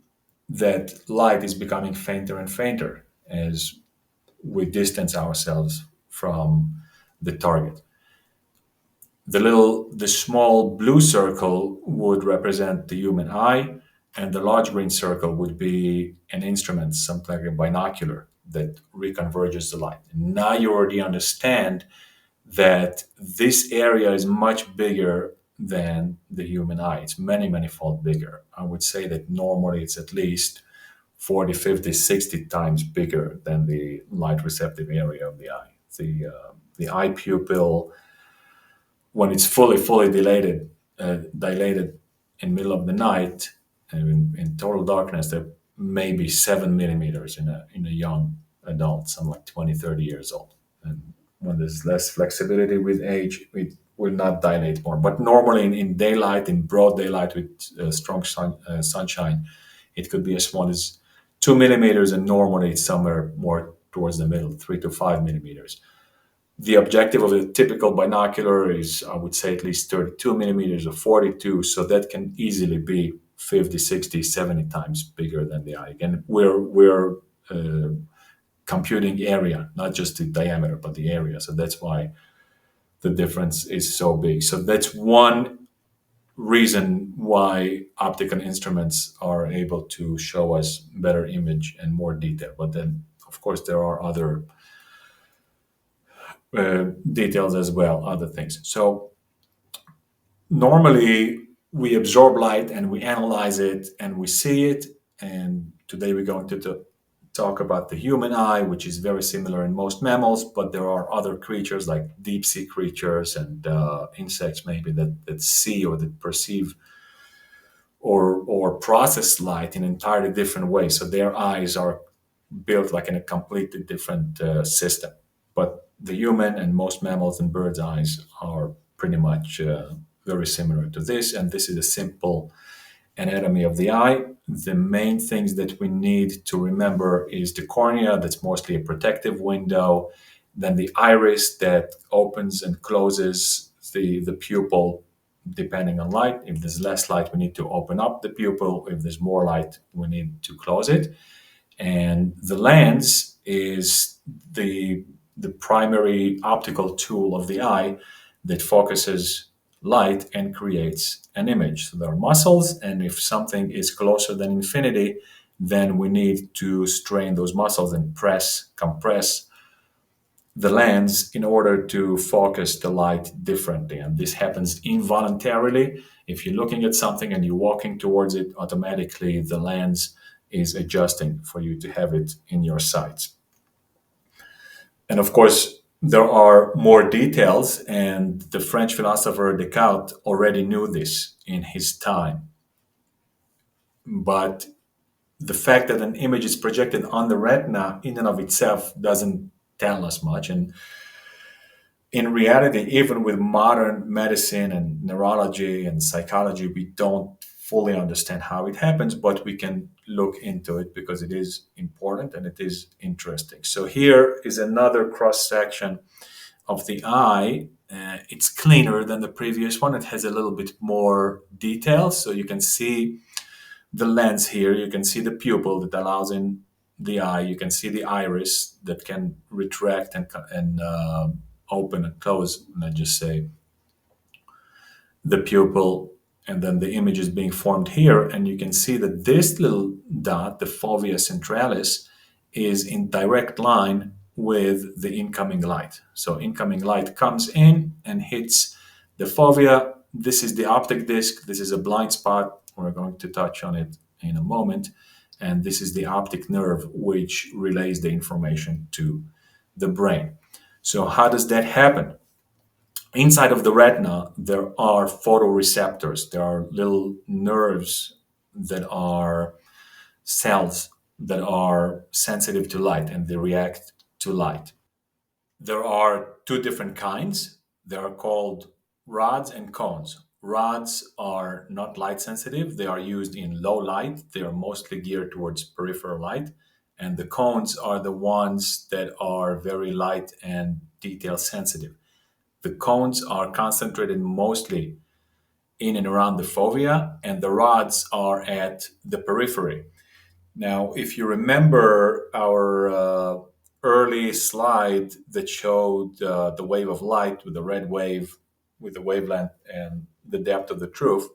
that light is becoming fainter and fainter as we distance ourselves from the target. The small blue circle would represent the human eye, and the large green circle would be an instrument, something like a binocular, that reconverges the light. Now you already understand that this area is much bigger than the human eye. It's many, many fold bigger. I would say that normally it's at least 40, 50, 60 times bigger than the light receptive area of the eye. The eye pupil, when it's fully dilated in middle of the night and in total darkness, there may be 7 millimeters in a young adult, something like 20, 30 years old. And when there's less flexibility with age, it will not dilate more. But normally in daylight, in broad daylight with strong sunshine, it could be as small as 2 millimeters, and normally it's somewhere more towards the middle, 3 to 5 millimeters. The objective of a typical binocular is, I would say, at least 32 millimeters or 42, so that can easily be 50, 60, 70 times bigger than the eye. Again, we're computing area, not just the diameter, but the area. So that's why the difference is so big. So that's one reason why optical instruments are able to show us better image and more detail. But then, of course, there are other details as well, other things. So normally we absorb light and we analyze it and we see it. And today we're going to talk about the human eye, which is very similar in most mammals, but there are other creatures like deep sea creatures and insects maybe that see or that perceive or process light in an entirely different way. So their eyes are built like in a completely different system. But the human and most mammals and birds' eyes are pretty much very similar to this. And this is a simple anatomy of the eye. The main things that we need to remember is the cornea, that's mostly a protective window, then the iris that opens and closes the pupil depending on light. If there's less light, we need to open up the pupil. If there's more light, we need to close it. And the lens is the primary optical tool of the eye that focuses light and creates an image. So there are muscles, and if something is closer than infinity, then we need to strain those muscles and compress the lens in order to focus the light differently. And this happens involuntarily. If you're looking at something and you're walking towards it, automatically the lens is adjusting for you to have it in your sights. And of course, there are more details, and the French philosopher Descartes already knew this in his time. But the fact that an image is projected on the retina in and of itself doesn't tell us much. And in reality, even with modern medicine and neurology and psychology, we don't fully understand how it happens, but we can look into it because it is important and it is interesting. So here is another cross section of the eye. It's cleaner than the previous one. It has a little bit more detail. So you can see the lens here. You can see the pupil that allows in the eye. You can see the iris that can retract and open and close, let's just say, the pupil. And then the image is being formed here. And you can see that this little dot, the fovea centralis, is in direct line with the incoming light. So incoming light comes in and hits the fovea. This is the optic disc. This is a blind spot. We're going to touch on it in a moment. And this is the optic nerve, which relays the information to the brain. So how does that happen? Inside of the retina, there are photoreceptors. There are little nerves that are cells that are sensitive to light and they react to light. There are two different kinds. They are called rods and cones. Rods are not light sensitive. They are used in low light. They are mostly geared towards peripheral light. And the cones are the ones that are very light and detail sensitive. The cones are concentrated mostly in and around the fovea, and the rods are at the periphery. Now, if you remember our early slide that showed the wave of light with the red wave, with the wavelength and the depth of the truth,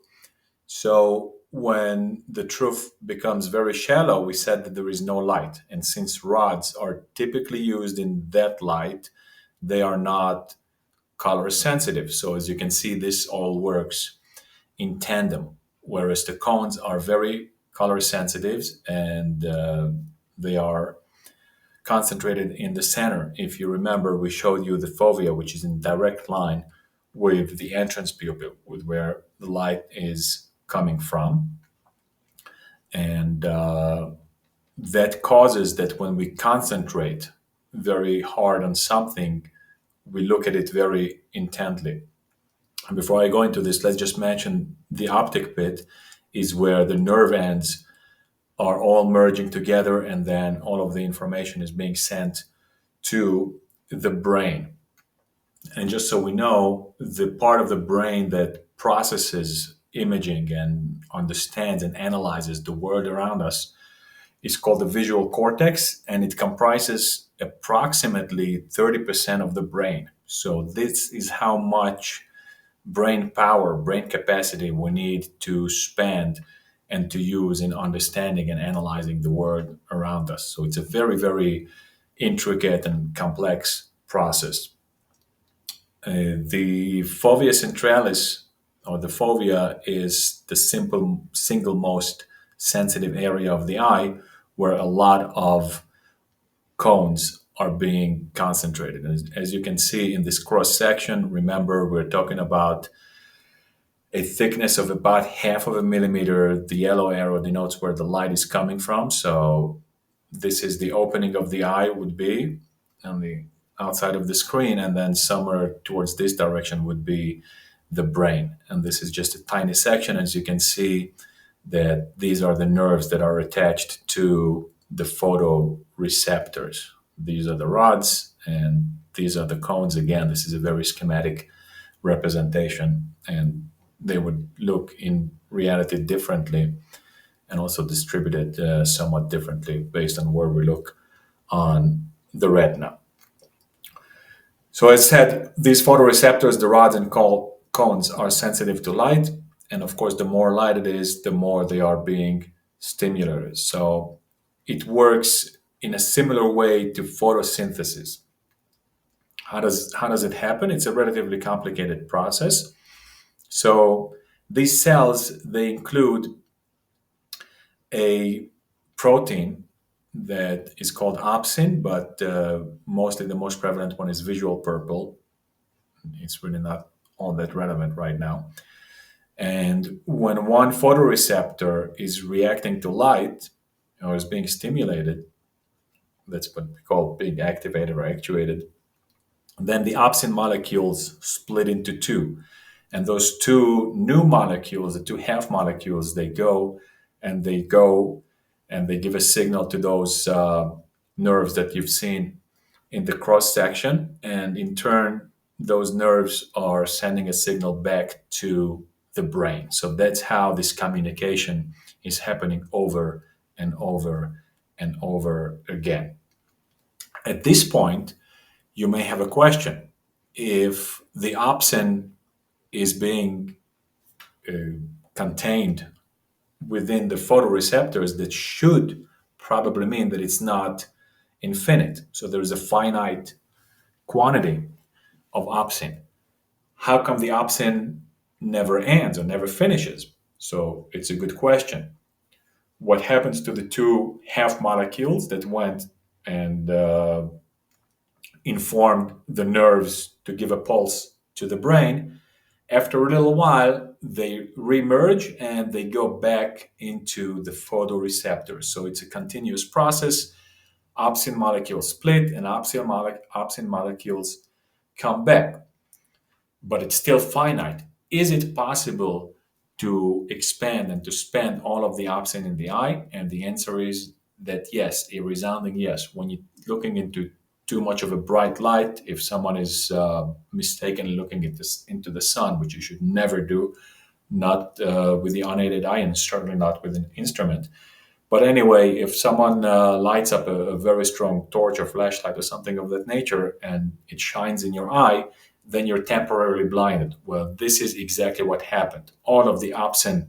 so when the truth becomes very shallow, we said that there is no light. And since rods are typically used in that light, they are not color sensitive. So as you can see, this all works in tandem, whereas the cones are very color sensitive and they are concentrated in the center. If you remember, we showed you the fovea, which is in direct line with the entrance pupil, with where the light is coming from. And that causes that when we concentrate very hard on something, we look at it very intently. And before I go into this, let's just mention the optic pit is where the nerve ends are all merging together, and then all of the information is being sent to the brain. And just so we know, the part of the brain that processes imaging and understands and analyzes the world around us is called the visual cortex, and it comprises approximately 30% of the brain. So, this is how much brain power, brain capacity we need to spend and to use in understanding and analyzing the world around us. So, it's a very, very intricate and complex process. The fovea centralis, or the fovea, is the single most sensitive area of the eye where a lot of cones are being concentrated. As you can see in this cross section, remember we're talking about a thickness of about half of a millimeter. The yellow arrow denotes where the light is coming from. So this is the opening of the eye, would be on the outside of the screen, and then somewhere towards this direction would be the brain. And this is just a tiny section. As you can see, that these are the nerves that are attached to the photoreceptors. These are the rods, and these are the cones. Again, this is a very schematic representation, and they would look in reality differently and also distributed somewhat differently based on where we look on the retina. So as said, these photoreceptors, the rods and cones, are sensitive to light. And of course, the more light it is, the more they are being stimulated. So it works in a similar way to photosynthesis. How does it happen? It's a relatively complicated process. So these cells, they include a protein that is called opsin, but mostly the most prevalent one is visual purple. It's really not all that relevant right now. And when one photoreceptor is reacting to light or is being stimulated, that's what we call being activated or actuated, then the opsin molecules split into two. And those two new molecules, the two half molecules, they go and they give a signal to those nerves that you've seen in the cross section. And in turn, those nerves are sending a signal back to the brain. So that's how this communication is happening over and over and over again. At this point, you may have a question. If the opsin is being contained within the photoreceptors, that should probably mean that it's not infinite. So there is a finite quantity of opsin. How come the opsin never ends or never finishes? So it's a good question. What happens to the two half molecules that went and informed the nerves to give a pulse to the brain? After a little while, they remerge and they go back into the photoreceptors. So it's a continuous process. Opsin molecules split and opsin molecules come back. But it's still finite. Is it possible to expand and to spend all of the opsin in the eye? And the answer is that yes, a resounding yes. When you're looking into too much of a bright light, if someone is mistakenly looking into the sun, which you should never do, not with the unaided eye and certainly not with an instrument. But anyway, if someone lights up a very strong torch or flashlight or something of that nature and it shines in your eye, then you're temporarily blinded. Well, this is exactly what happened. All of the opsin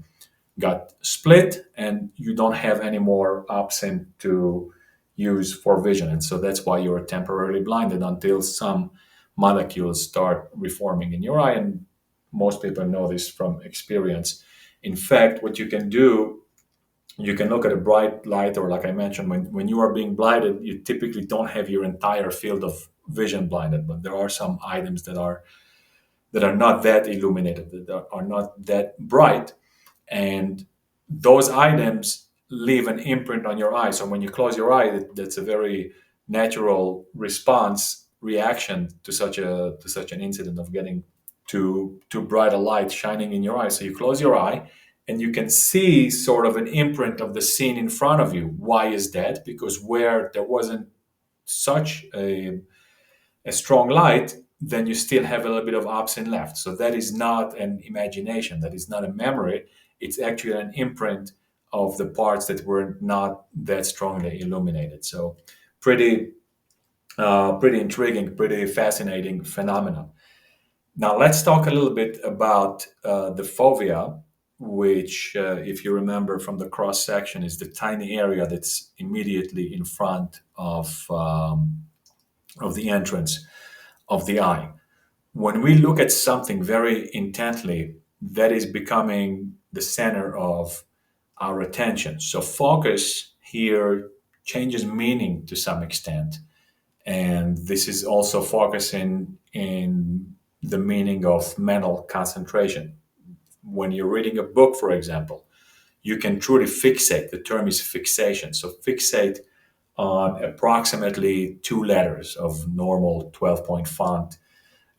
got split and you don't have any more opsin to use for vision. And so that's why you're temporarily blinded until some molecules start reforming in your eye. And most people know this from experience. In fact, what you can do, you can look at a bright light, or like I mentioned, when you are being blinded, you typically don't have your entire field of vision blinded, but there are some items that are not that illuminated, that are not that bright. And those items leave an imprint on your eye. So when you close your eye, that's a very natural reaction to such an incident of getting too bright a light shining in your eye. So you close your eye and you can see sort of an imprint of the scene in front of you. Why is that? Because where there wasn't such a strong light, then you still have a little bit of opsin left. So that is not an imagination, that is not a memory. It's actually an imprint of the parts that were not that strongly illuminated. So pretty intriguing, pretty fascinating phenomenon. Now let's talk a little bit about the fovea, which, if you remember from the cross section, is the tiny area that's immediately in front of the entrance of the eye. When we look at something very intently, that is becoming the center of our attention. So focus here changes meaning to some extent. And this is also focusing in the meaning of mental concentration. When you're reading a book, for example, you can truly fixate. The term is fixation. So fixate on approximately 2 letters of normal 12-point font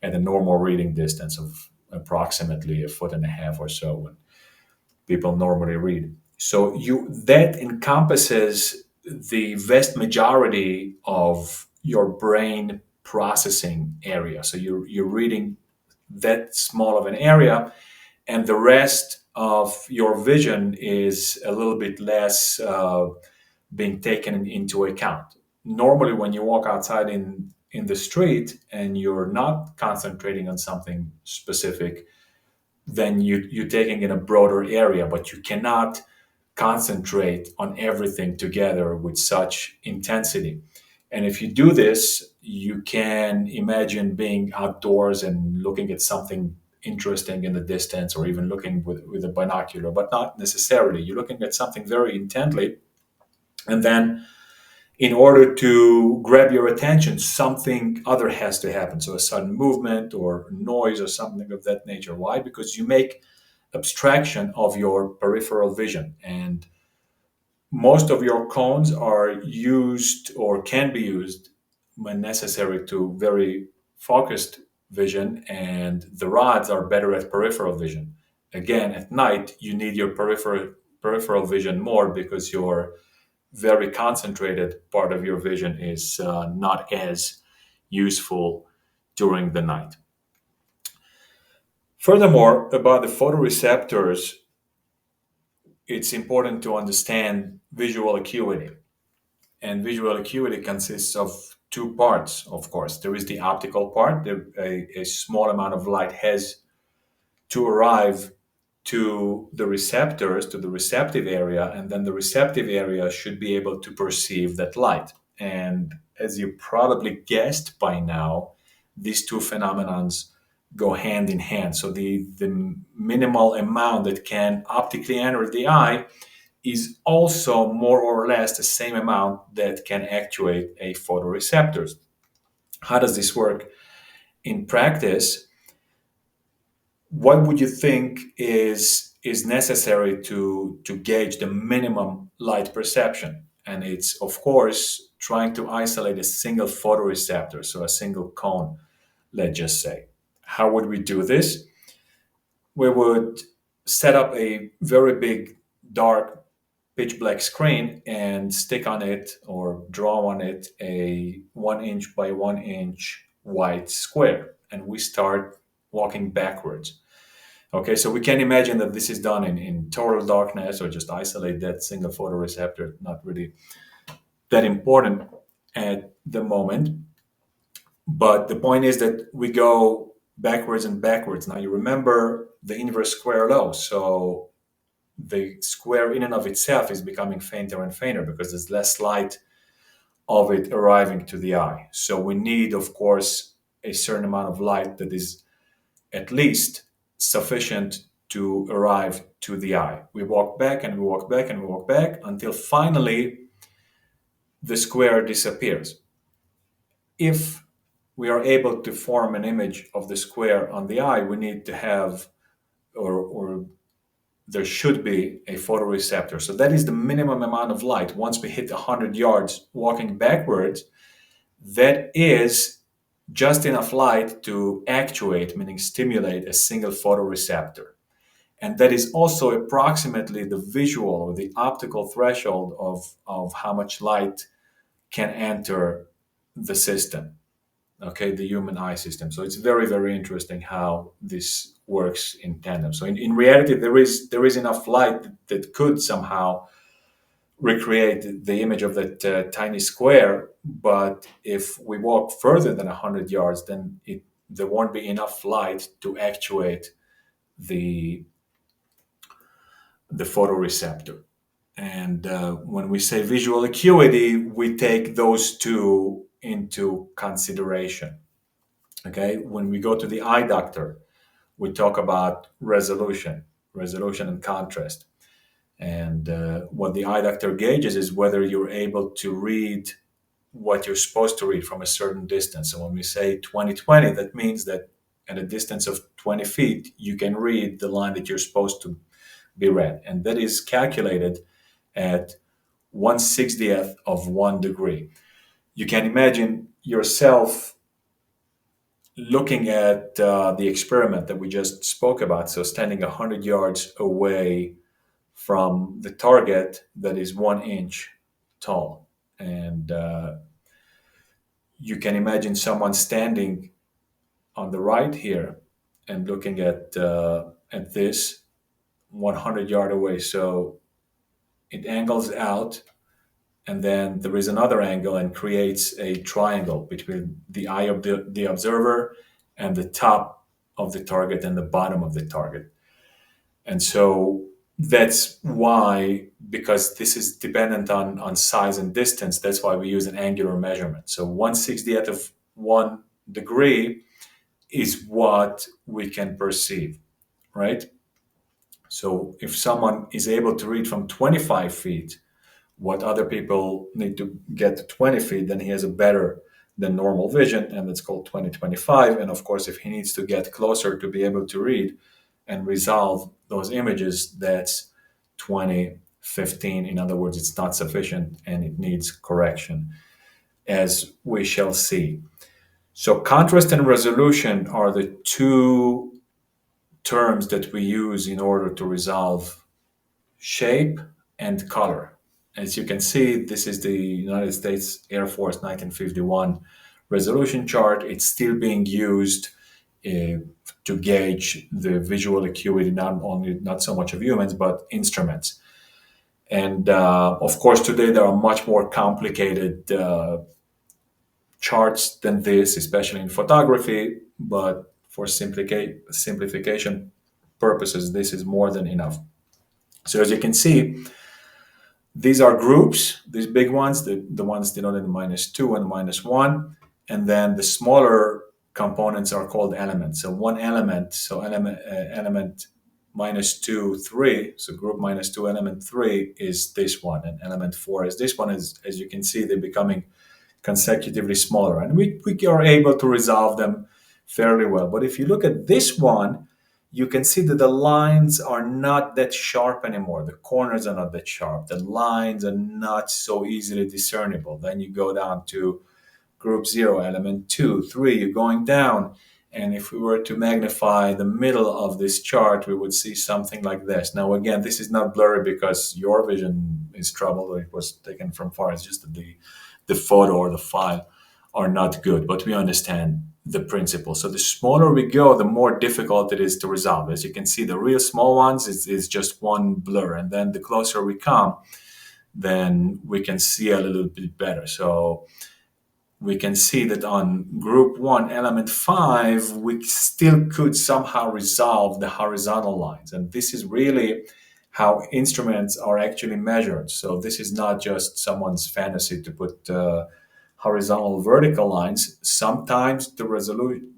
at a normal reading distance of approximately 1.5 feet or so when people normally read. So that encompasses the vast majority of your brain processing area. So you're reading that small of an area, and the rest of your vision is a little bit less being taken into account. Normally, when you walk outside in the street and you're not concentrating on something specific, then you're taking in a broader area, but you cannot concentrate on everything together with such intensity. And if you do this, you can imagine being outdoors and looking at something interesting in the distance, or even looking with a binocular, but not necessarily. You're looking at something very intently, and then in order to grab your attention, something other has to happen. So a sudden movement or noise or something of that nature. Why? Because you make abstraction of your peripheral vision. And most of your cones are used or can be used when necessary to very focused vision, and the rods are better at peripheral vision. Again, at night, you need your peripheral vision more because your very concentrated part of your vision is not as useful during the night. Furthermore, about the photoreceptors, it's important to understand visual acuity. And visual acuity consists of 2 parts, of course. There is the optical part. A small amount of light has to arrive to the receptors, to the receptive area, and then the receptive area should be able to perceive that light. And as you probably guessed by now, these 2 phenomenons go hand in hand. So the minimal amount that can optically enter the eye is also more or less the same amount that can actuate a photoreceptors. How does this work in practice? What would you think is necessary to gauge the minimum light perception? And it's, of course, trying to isolate a single photoreceptor, so a single cone, let's just say. How would we do this? We would set up a very big, dark, pitch black screen and stick on it or draw on it a 1 inch by 1 inch white square. And we start walking backwards. Okay, so we can imagine that this is done in total darkness, or just isolate that single photoreceptor, not really that important at the moment. But the point is that we go backwards and backwards. Now you remember the inverse square law. So the square in and of itself is becoming fainter and fainter because there's less light of it arriving to the eye. So we need, of course, a certain amount of light that is at least sufficient to arrive to the eye. We walk back and we walk back and we walk back until finally the square disappears. If we are able to form an image of the square on the eye, we need to have, or there should be, a photoreceptor. So that is the minimum amount of light. Once we hit 100 yards walking backwards, that is just enough light to actuate, meaning stimulate, a single photoreceptor. And that is also approximately the visual or the optical threshold of how much light can enter the system. okay, the human eye system. So it's very, very interesting how this works in tandem. So in reality, there is enough light that could somehow recreate the image of that tiny square. But if we walk further than 100 yards, then there won't be enough light to actuate the photoreceptor. And when we say visual acuity, we take those two into consideration. Okay, when we go to the eye doctor, we talk about resolution and contrast. And what the eye doctor gauges is whether you're able to read what you're supposed to read from a certain distance. So when we say 20/20, that means that at a distance of 20 feet, you can read the line that you're supposed to be read. And that is calculated at 1/60th of 1 degree. You can imagine yourself looking at the experiment that we just spoke about. So standing 100 yards away from the target that is 1 inch tall. And you can imagine someone standing on the right here and looking at this 100 yard away. So it angles out, and then there is another angle and creates a triangle between the eye of the observer and the top of the target and the bottom of the target. And so that's why, because this is dependent on size and distance, that's why we use an angular measurement. So 1/60th of 1 degree is what we can perceive, right? So if someone is able to read from 25 feet what other people need to get to 20 feet, then he has a better than normal vision, and it's called 20/25. And of course, if he needs to get closer to be able to read and resolve those images, that's 20/15. In other words, it's not sufficient and it needs correction, as we shall see. So contrast and resolution are the two terms that we use in order to resolve shape and color. As you can see, this is the United States Air Force 1951 resolution chart. It's still being used to gauge the visual acuity, not so much of humans, but instruments. And of course, today there are much more complicated charts than this, especially in photography. But for simplification purposes, this is more than enough. So as you can see, these are groups, these big ones, the ones denoted in -2 and -1. And then the smaller components are called elements. So one element, so element -2, 3, so group -2, element 3 is this one, and element 4 is this one. As you can see, they're becoming consecutively smaller. And we are able to resolve them fairly well. But if you look at this one, you can see that the lines are not that sharp anymore. The corners are not that sharp. The lines are not so easily discernible. Then you go down to group 0, element 2, 3, you're going down. And if we were to magnify the middle of this chart, we would see something like this. Now, again, this is not blurry because your vision is troubled or it was taken from far. It's just that the photo or the file are not good, but we understand the principle. So the smaller we go, the more difficult it is to resolve. As you can see, the real small ones is just one blur. And then the closer we come, then we can see a little bit better. So we can see that on group 1, element 5, we still could somehow resolve the horizontal lines. And this is really how instruments are actually measured. So this is not just someone's fantasy to put horizontal vertical lines. Sometimes the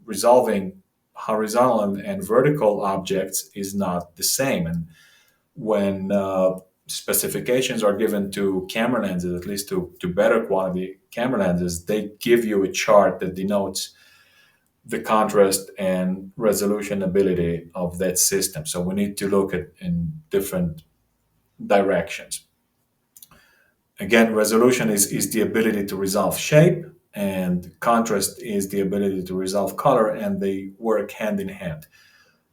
resolving horizontal and vertical objects is not the same. And when specifications are given to camera lenses, at least to better quality camera lenses, they give you a chart that denotes the contrast and resolution ability of that system. So we need to look at in different directions. Again, resolution is the ability to resolve shape, and contrast is the ability to resolve color, and they work hand in hand.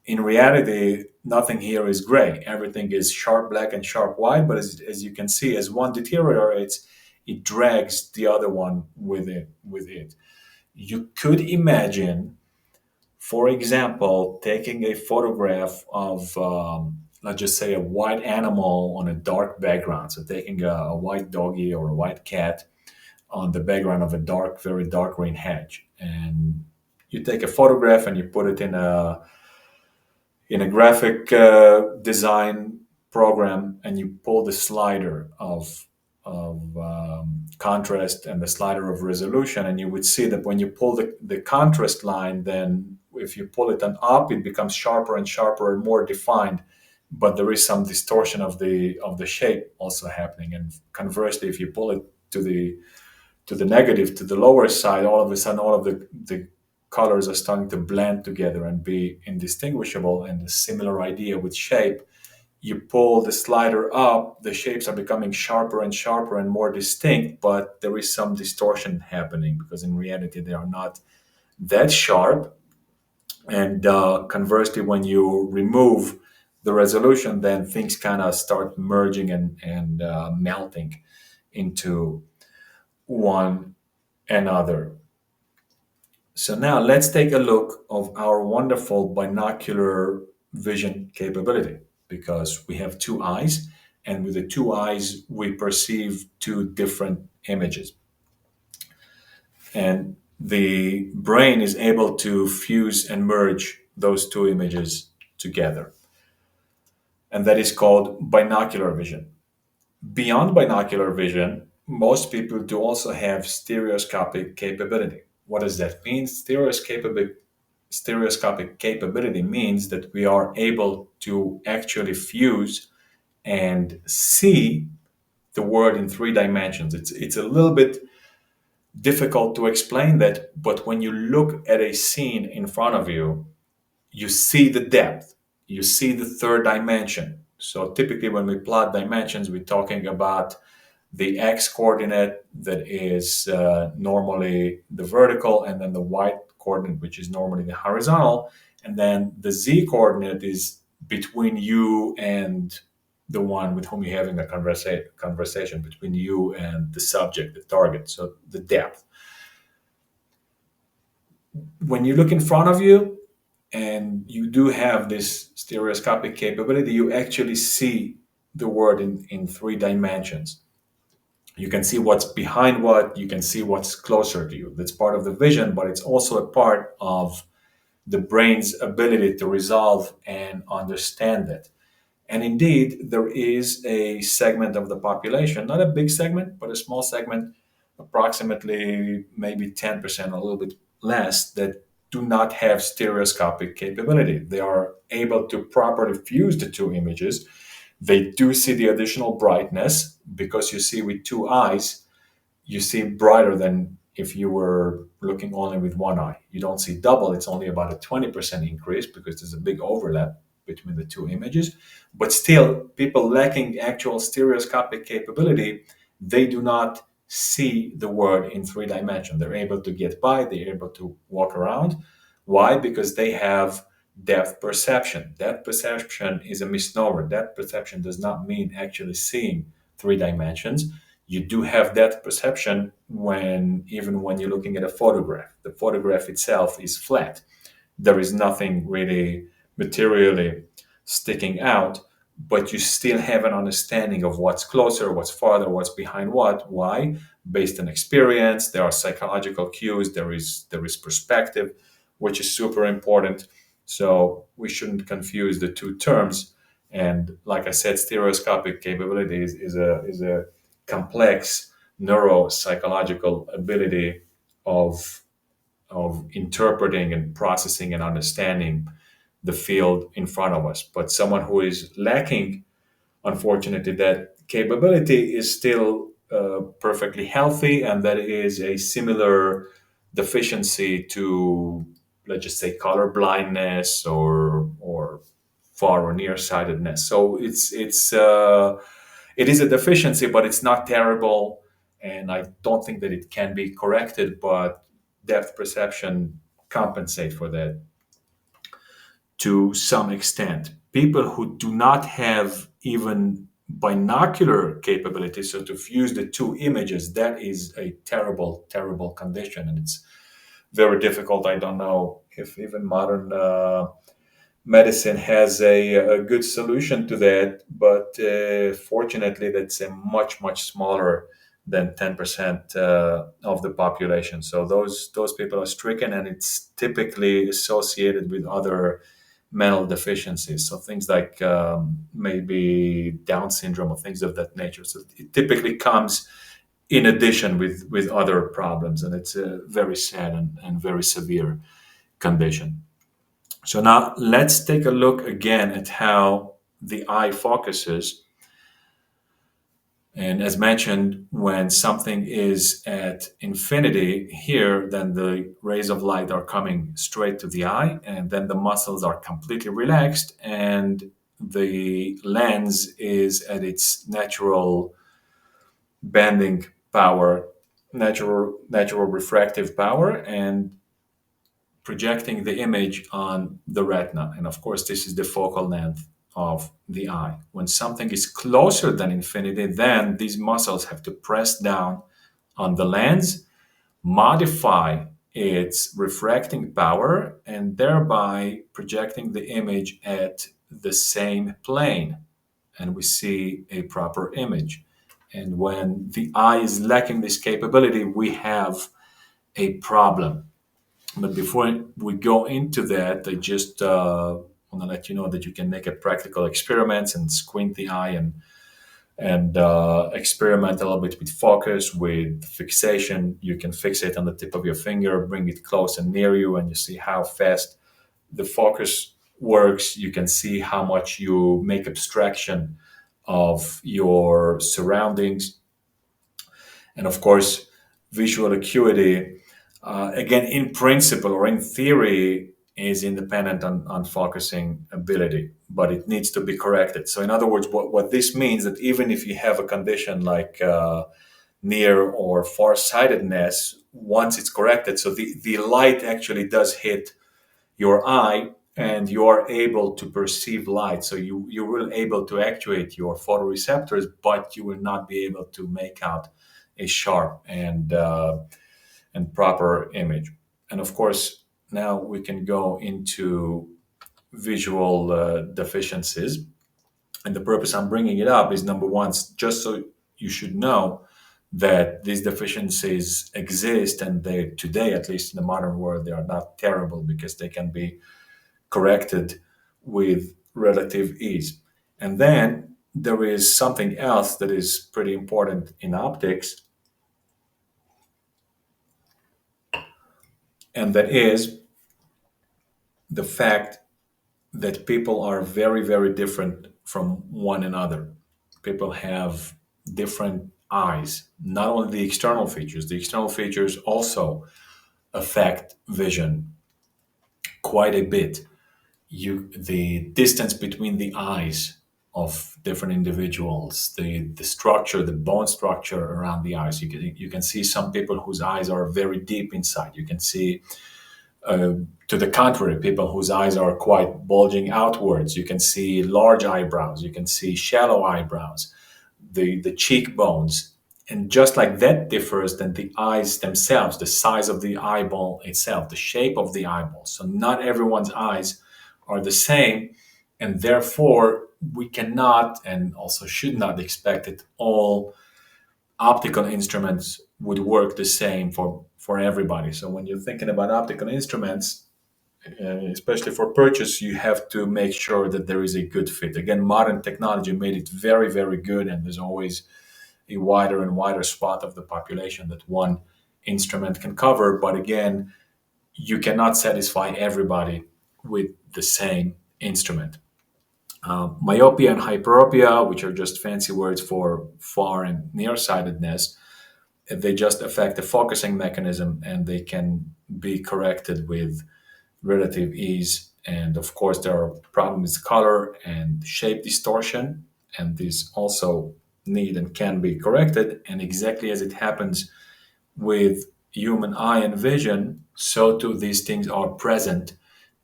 In reality, nothing here is gray. Everything is sharp black and sharp white, but as you can see, as one deteriorates, it drags the other one with it. You could imagine, for example, taking a photograph of, let's just say, a white animal on a dark background. So taking a white doggy or a white cat on the background of a dark, very dark green hedge. And you take a photograph and you put it in a graphic design program, and you pull the slider of contrast and the slider of resolution, and you would see that when you pull the contrast line, then if you pull it on up, it becomes sharper and sharper and more defined, but there is some distortion of the shape also happening. And conversely, if you pull it to the negative, to the lower side, all of a sudden all of the colors are starting to blend together and be indistinguishable. And a similar idea with shape. You pull the slider up, the shapes are becoming sharper and sharper and more distinct, but there is some distortion happening because in reality they are not that sharp. And conversely, when you remove the resolution, then things kind of start merging and melting into one another. So now let's take a look of our wonderful binocular vision capability, because we have two eyes, and with the two eyes we perceive two different images. And the brain is able to fuse and merge those two images together. And that is called binocular vision. Beyond binocular vision, most people do also have stereoscopic capability. What does that mean? Stereoscopic capability means that we are able to actually fuse and see the world in three dimensions. It's a little bit difficult to explain that, but when you look at a scene in front of you, you see the depth, you see the third dimension. So typically when we plot dimensions, we're talking about the x coordinate that is normally the vertical, and then the y coordinate, which is normally the horizontal, and then the z coordinate is between you and the one with whom you're having a conversation, between you and the subject, the target, so the depth. When you look in front of you and you do have this stereoscopic capability, you actually see the world in three dimensions. You can see what's behind what, you can see what's closer to you. That's part of the vision, but it's also a part of the brain's ability to resolve and understand it. And indeed, there is a segment of the population, not a big segment, but a small segment, approximately maybe 10%, a little bit less, that do not have stereoscopic capability. They are able to properly fuse the two images. They do see the additional brightness because you see with two eyes, you see brighter than if you were looking only with one eye. You don't see double, it's only about a 20% increase because there's a big overlap between the two images. But still, people lacking actual stereoscopic capability, they do not see the world in three dimensions. They're able to get by, they're able to walk around. Why? Because they have depth perception. Depth perception is a misnomer. Depth perception does not mean actually seeing three dimensions. You do have depth perception even when you're looking at a photograph. The photograph itself is flat. There is nothing really materially sticking out, but you still have an understanding of what's closer, what's farther, what's behind what. Why? Based on experience, there are psychological cues, there is perspective, which is super important. So we shouldn't confuse the two terms. And like I said, stereoscopic capability is a complex neuropsychological ability of interpreting and processing and understanding the field in front of us. But someone who is lacking, unfortunately, that capability is still perfectly healthy, and that is a similar deficiency to, let's just say, color blindness or far or nearsightedness. So it is a deficiency, but it's not terrible, and I don't think that it can be corrected. But depth perception compensate for that to some extent. People who do not have even binocular capability, so to fuse the two images, that is a terrible, terrible condition, and it's very difficult. I don't know if even modern medicine has a good solution to that, but fortunately, that's a much smaller than 10% of the population. So those people are stricken, and it's typically associated with other mental deficiencies. So things like maybe Down syndrome or things of that nature. So it typically comes in addition with other problems, and it's a very sad and very severe condition. So now let's take a look again at how the eye focuses. And as mentioned, when something is at infinity here, then the rays of light are coming straight to the eye, and then the muscles are completely relaxed, and the lens is at its natural bending power, natural refractive power, and projecting the image on the retina. And of course, this is the focal length of the eye. When something is closer than infinity, then these muscles have to press down on the lens, modify its refracting power, and thereby projecting the image at the same plane. And we see a proper image. And when the eye is lacking this capability, we have a problem. But before we go into that, I just want to let you know that you can make a practical experiments and squint the eye and experiment a little bit with focus, with fixation. You can fix it on the tip of your finger, bring it close and near you, and you see how fast the focus works. You can see how much you make abstraction of your surroundings. And of course, visual acuity, again, in principle or in theory, is independent on focusing ability, but it needs to be corrected. So, in other words, what this means that even if you have a condition like near or farsightedness, once it's corrected, so the light actually does hit your eye and you are able to perceive light. So you will able to actuate your photoreceptors, but you will not be able to make out a sharp and proper image. And of course, now we can go into visual deficiencies. And the purpose I'm bringing it up is number one, just so you should know that these deficiencies exist, and they today, at least in the modern world, they are not terrible because they can be corrected with relative ease. And then there is something else that is pretty important in optics, and that is the fact that people are very different from one another. People have different eyes, not only the external features also affect vision quite a bit. The distance between the eyes of different individuals, the structure, the bone structure around the eyes. You can see some people whose eyes are very deep inside. You can see, to the contrary, people whose eyes are quite bulging outwards. You can see large eyebrows. You can see shallow eyebrows, the cheekbones. And just like that differs, then the eyes themselves, the size of the eyeball itself, the shape of the eyeball. So not everyone's eyes are the same, and therefore we cannot and also should not expect that all optical instruments would work the same for everybody. So when you're thinking about optical instruments, especially for purchase, you have to make sure that there is a good fit. Again, modern technology made it very good, and there's always a wider and wider swath of the population that one instrument can cover. But again, you cannot satisfy everybody with the same instrument. Myopia and hyperopia, which are just fancy words for far and nearsightedness, they just affect the focusing mechanism, and they can be corrected with relative ease. And of course, there are problems with color and shape distortion, and these also need and can be corrected. And exactly as it happens with human eye and vision, so too these things are present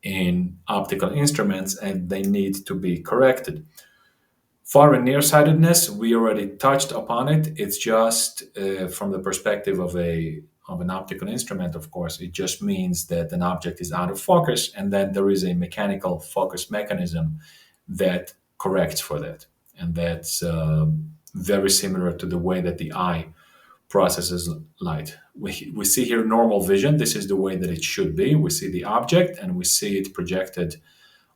in optical instruments, and they need to be corrected. Far and nearsightedness, we already touched upon it. It's just from the perspective of a of an optical instrument, of course, it just means that an object is out of focus, and then there is a mechanical focus mechanism that corrects for that. And that's very similar to the way that the eye processes light. We see here normal vision. This is the way that it should be. We see the object and we see it projected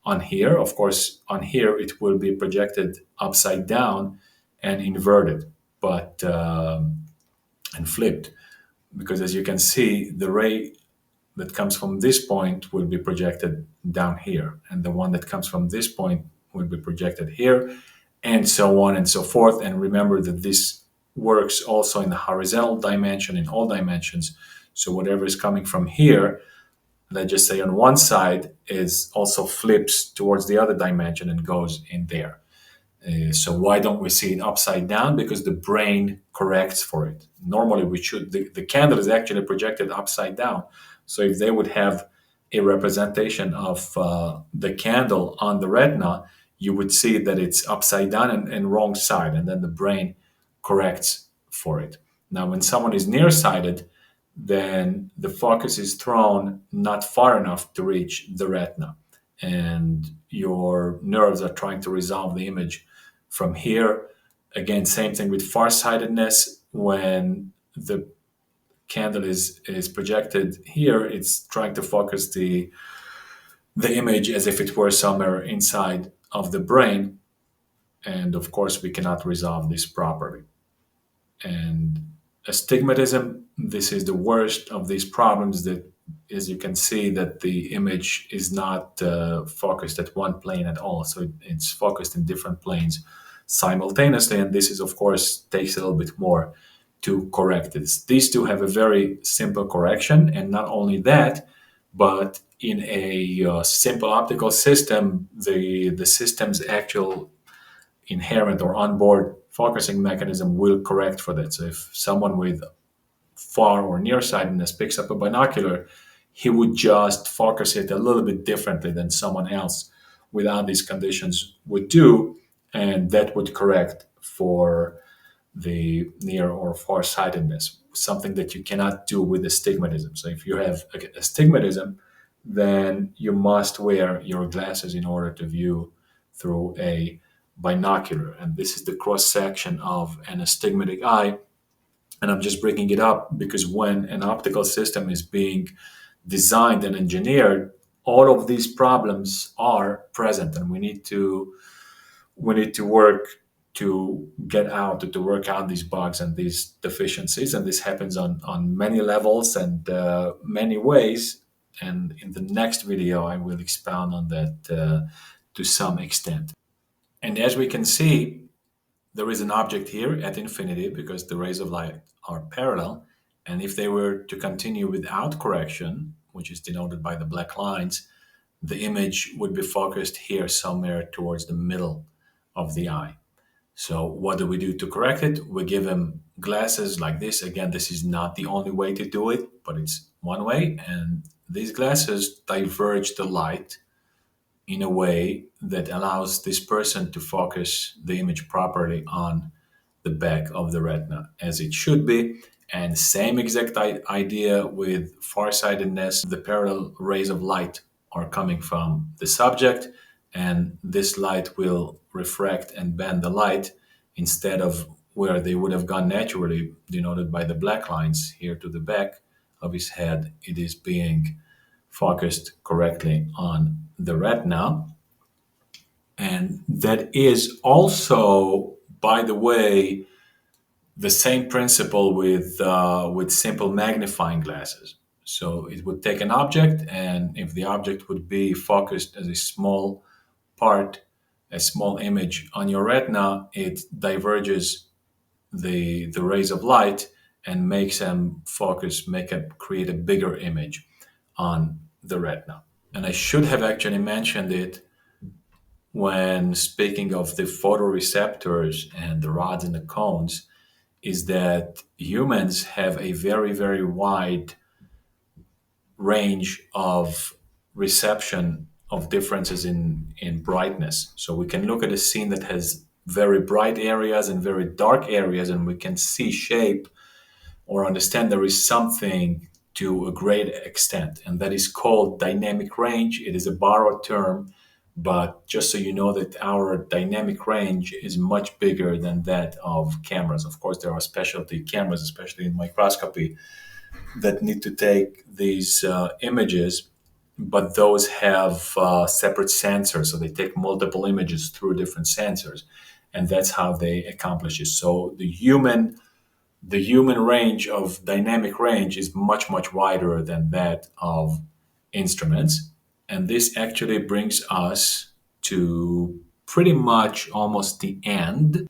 on here. Of course, on here it will be projected upside down and inverted, but and flipped, because as you can see, the ray that comes from this point will be projected down here, and the one that comes from this point will be projected here, and so on and so forth. And remember that this works also in the horizontal dimension, in all dimensions. So whatever is coming from here, let's just say on one side, is also flips towards the other dimension and goes in there. So why don't we see it upside down? Because the brain corrects for it. Normally we should, the candle is actually projected upside down. So if they would have a representation of the candle on the retina, you would see that it's upside down and wrong side, and then the brain corrects for it. Now, when someone is nearsighted, then the focus is thrown not far enough to reach the retina, and your nerves are trying to resolve the image from here. Again, same thing with farsightedness. When the candle is projected here, it's trying to focus the image as if it were somewhere inside of the brain, and of course we cannot resolve this properly. And astigmatism, this is the worst of these problems, that as you can see that the image is not focused at one plane at all, so it's focused in different planes simultaneously, and this is of course takes a little bit more to correct it. These two have a very simple correction, and not only that, but in a simple optical system, the system's actual inherent or onboard focusing mechanism will correct for that. So if someone with far or nearsightedness picks up a binocular, he would just focus it a little bit differently than someone else without these conditions would do, and that would correct for the near or far sightedness, something that you cannot do with astigmatism. So if you have astigmatism, then you must wear your glasses in order to view through a binocular. And this is the cross section of an astigmatic eye. And I'm just breaking it up because when an optical system is being designed and engineered, all of these problems are present, and we need to work to work out these bugs and these deficiencies. And this happens on many levels and many ways. And in the next video, I will expound on that to some extent. And as we can see, there is an object here at infinity because the rays of light are parallel. And if they were to continue without correction, which is denoted by the black lines, the image would be focused here somewhere towards the middle of the eye. So what do we do to correct it? We give him glasses like this. Again, this is not the only way to do it, but it's one way. And these glasses diverge the light in a way that allows this person to focus the image properly on the back of the retina, as it should be. And same exact idea with farsightedness. The parallel rays of light are coming from the subject, and this light will refract and bend the light instead of where they would have gone naturally, denoted by the black lines here to the back of his head. It is being focused correctly on the retina. And that is also, by the way, the same principle with simple magnifying glasses. So it would take an object, and if the object would be focused as a small part, a small image on your retina, it diverges the rays of light and makes them focus, create a bigger image on the retina. And I should have actually mentioned it when speaking of the photoreceptors and the rods and the cones, is that humans have a very, very wide range of reception of differences in brightness. So we can look at a scene that has very bright areas and very dark areas, and we can see shape or understand there is something to a great extent, and that is called dynamic range. It is a borrowed term, but just so you know that our dynamic range is much bigger than that of cameras. Of course, there are specialty cameras, especially in microscopy, that need to take these images, but those have separate sensors, so they take multiple images through different sensors, and that's how they accomplish it. So the human range of dynamic range is much, much wider than that of instruments. And this actually brings us to pretty much almost the end.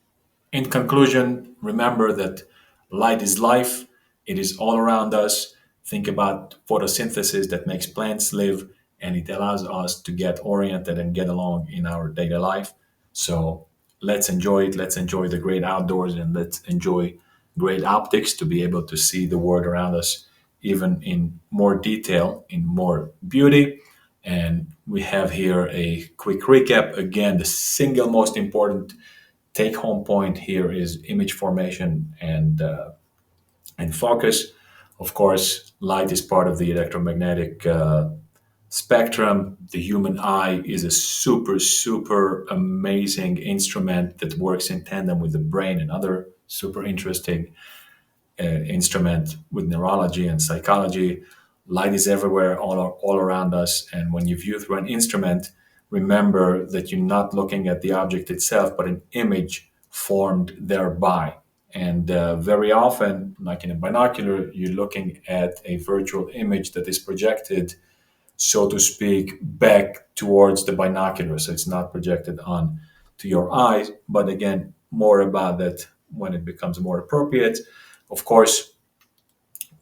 In conclusion, remember that light is life, it is all around us. Think about photosynthesis that makes plants live, and it allows us to get oriented and get along in our daily life. So let's enjoy it. Let's enjoy the great outdoors, and let's enjoy great optics to be able to see the world around us even in more detail, in more beauty. And we have here a quick recap. Again, the single most important take home point here is image formation and focus. Of course, light is part of the electromagnetic spectrum. The human eye is a super, super amazing instrument that works in tandem with the brain and other super interesting instrument with neurology and psychology. Light is everywhere, all around us. And when you view through an instrument, remember that you're not looking at the object itself, but an image formed thereby. And very often, like in a binocular, you're looking at a virtual image that is projected, so to speak, back towards the binocular. So it's not projected on to your eyes. But again, more about that when it becomes more appropriate. Of course,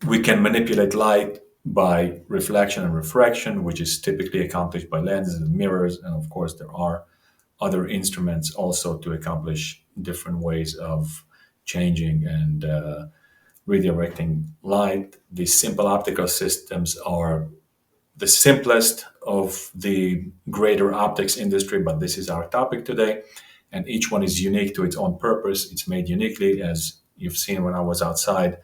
we can manipulate light by reflection and refraction, which is typically accomplished by lenses and mirrors. And of course, there are other instruments also to accomplish different ways of changing and redirecting light. These simple optical systems are the simplest of the greater optics industry, but this is our topic today. And each one is unique to its own purpose. It's made uniquely, as you've seen when I was outside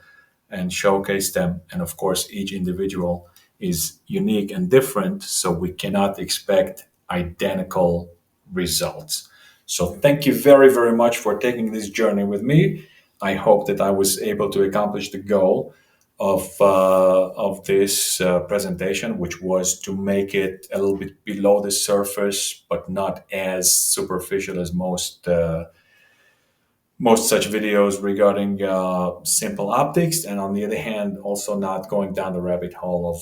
and showcased them. And of course, each individual is unique and different, so we cannot expect identical results. So thank you very, very much for taking this journey with me. I hope that I was able to accomplish the goal of this presentation, which was to make it a little bit below the surface, but not as superficial as most such videos regarding simple optics, and on the other hand, also not going down the rabbit hole of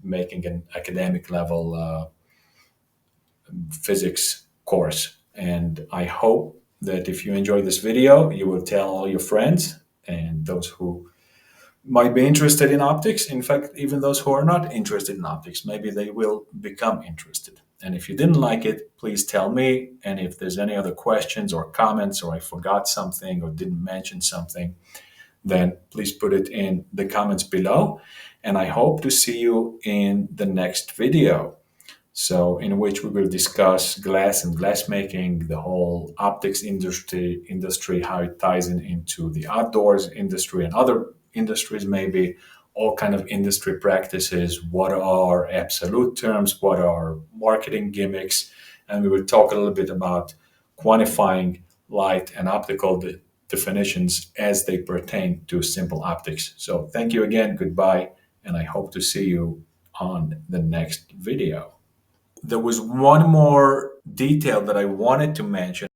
making an academic level physics course. And I hope that if you enjoyed this video, you will tell all your friends and those who might be interested in optics. In fact, even those who are not interested in optics, maybe they will become interested. And if you didn't like it, please tell me. And if there's any other questions or comments, or I forgot something or didn't mention something, then please put it in the comments below. And I hope to see you in the next video. So in which we will discuss glass and glass making, the whole optics industry, how it ties into the outdoors industry and other industries, maybe all kind of industry practices, what are absolute terms, what are marketing gimmicks, and we will talk a little bit about quantifying light and optical definitions as they pertain to simple optics. So thank you again, goodbye, and I hope to see you on the next video. There was one more detail that I wanted to mention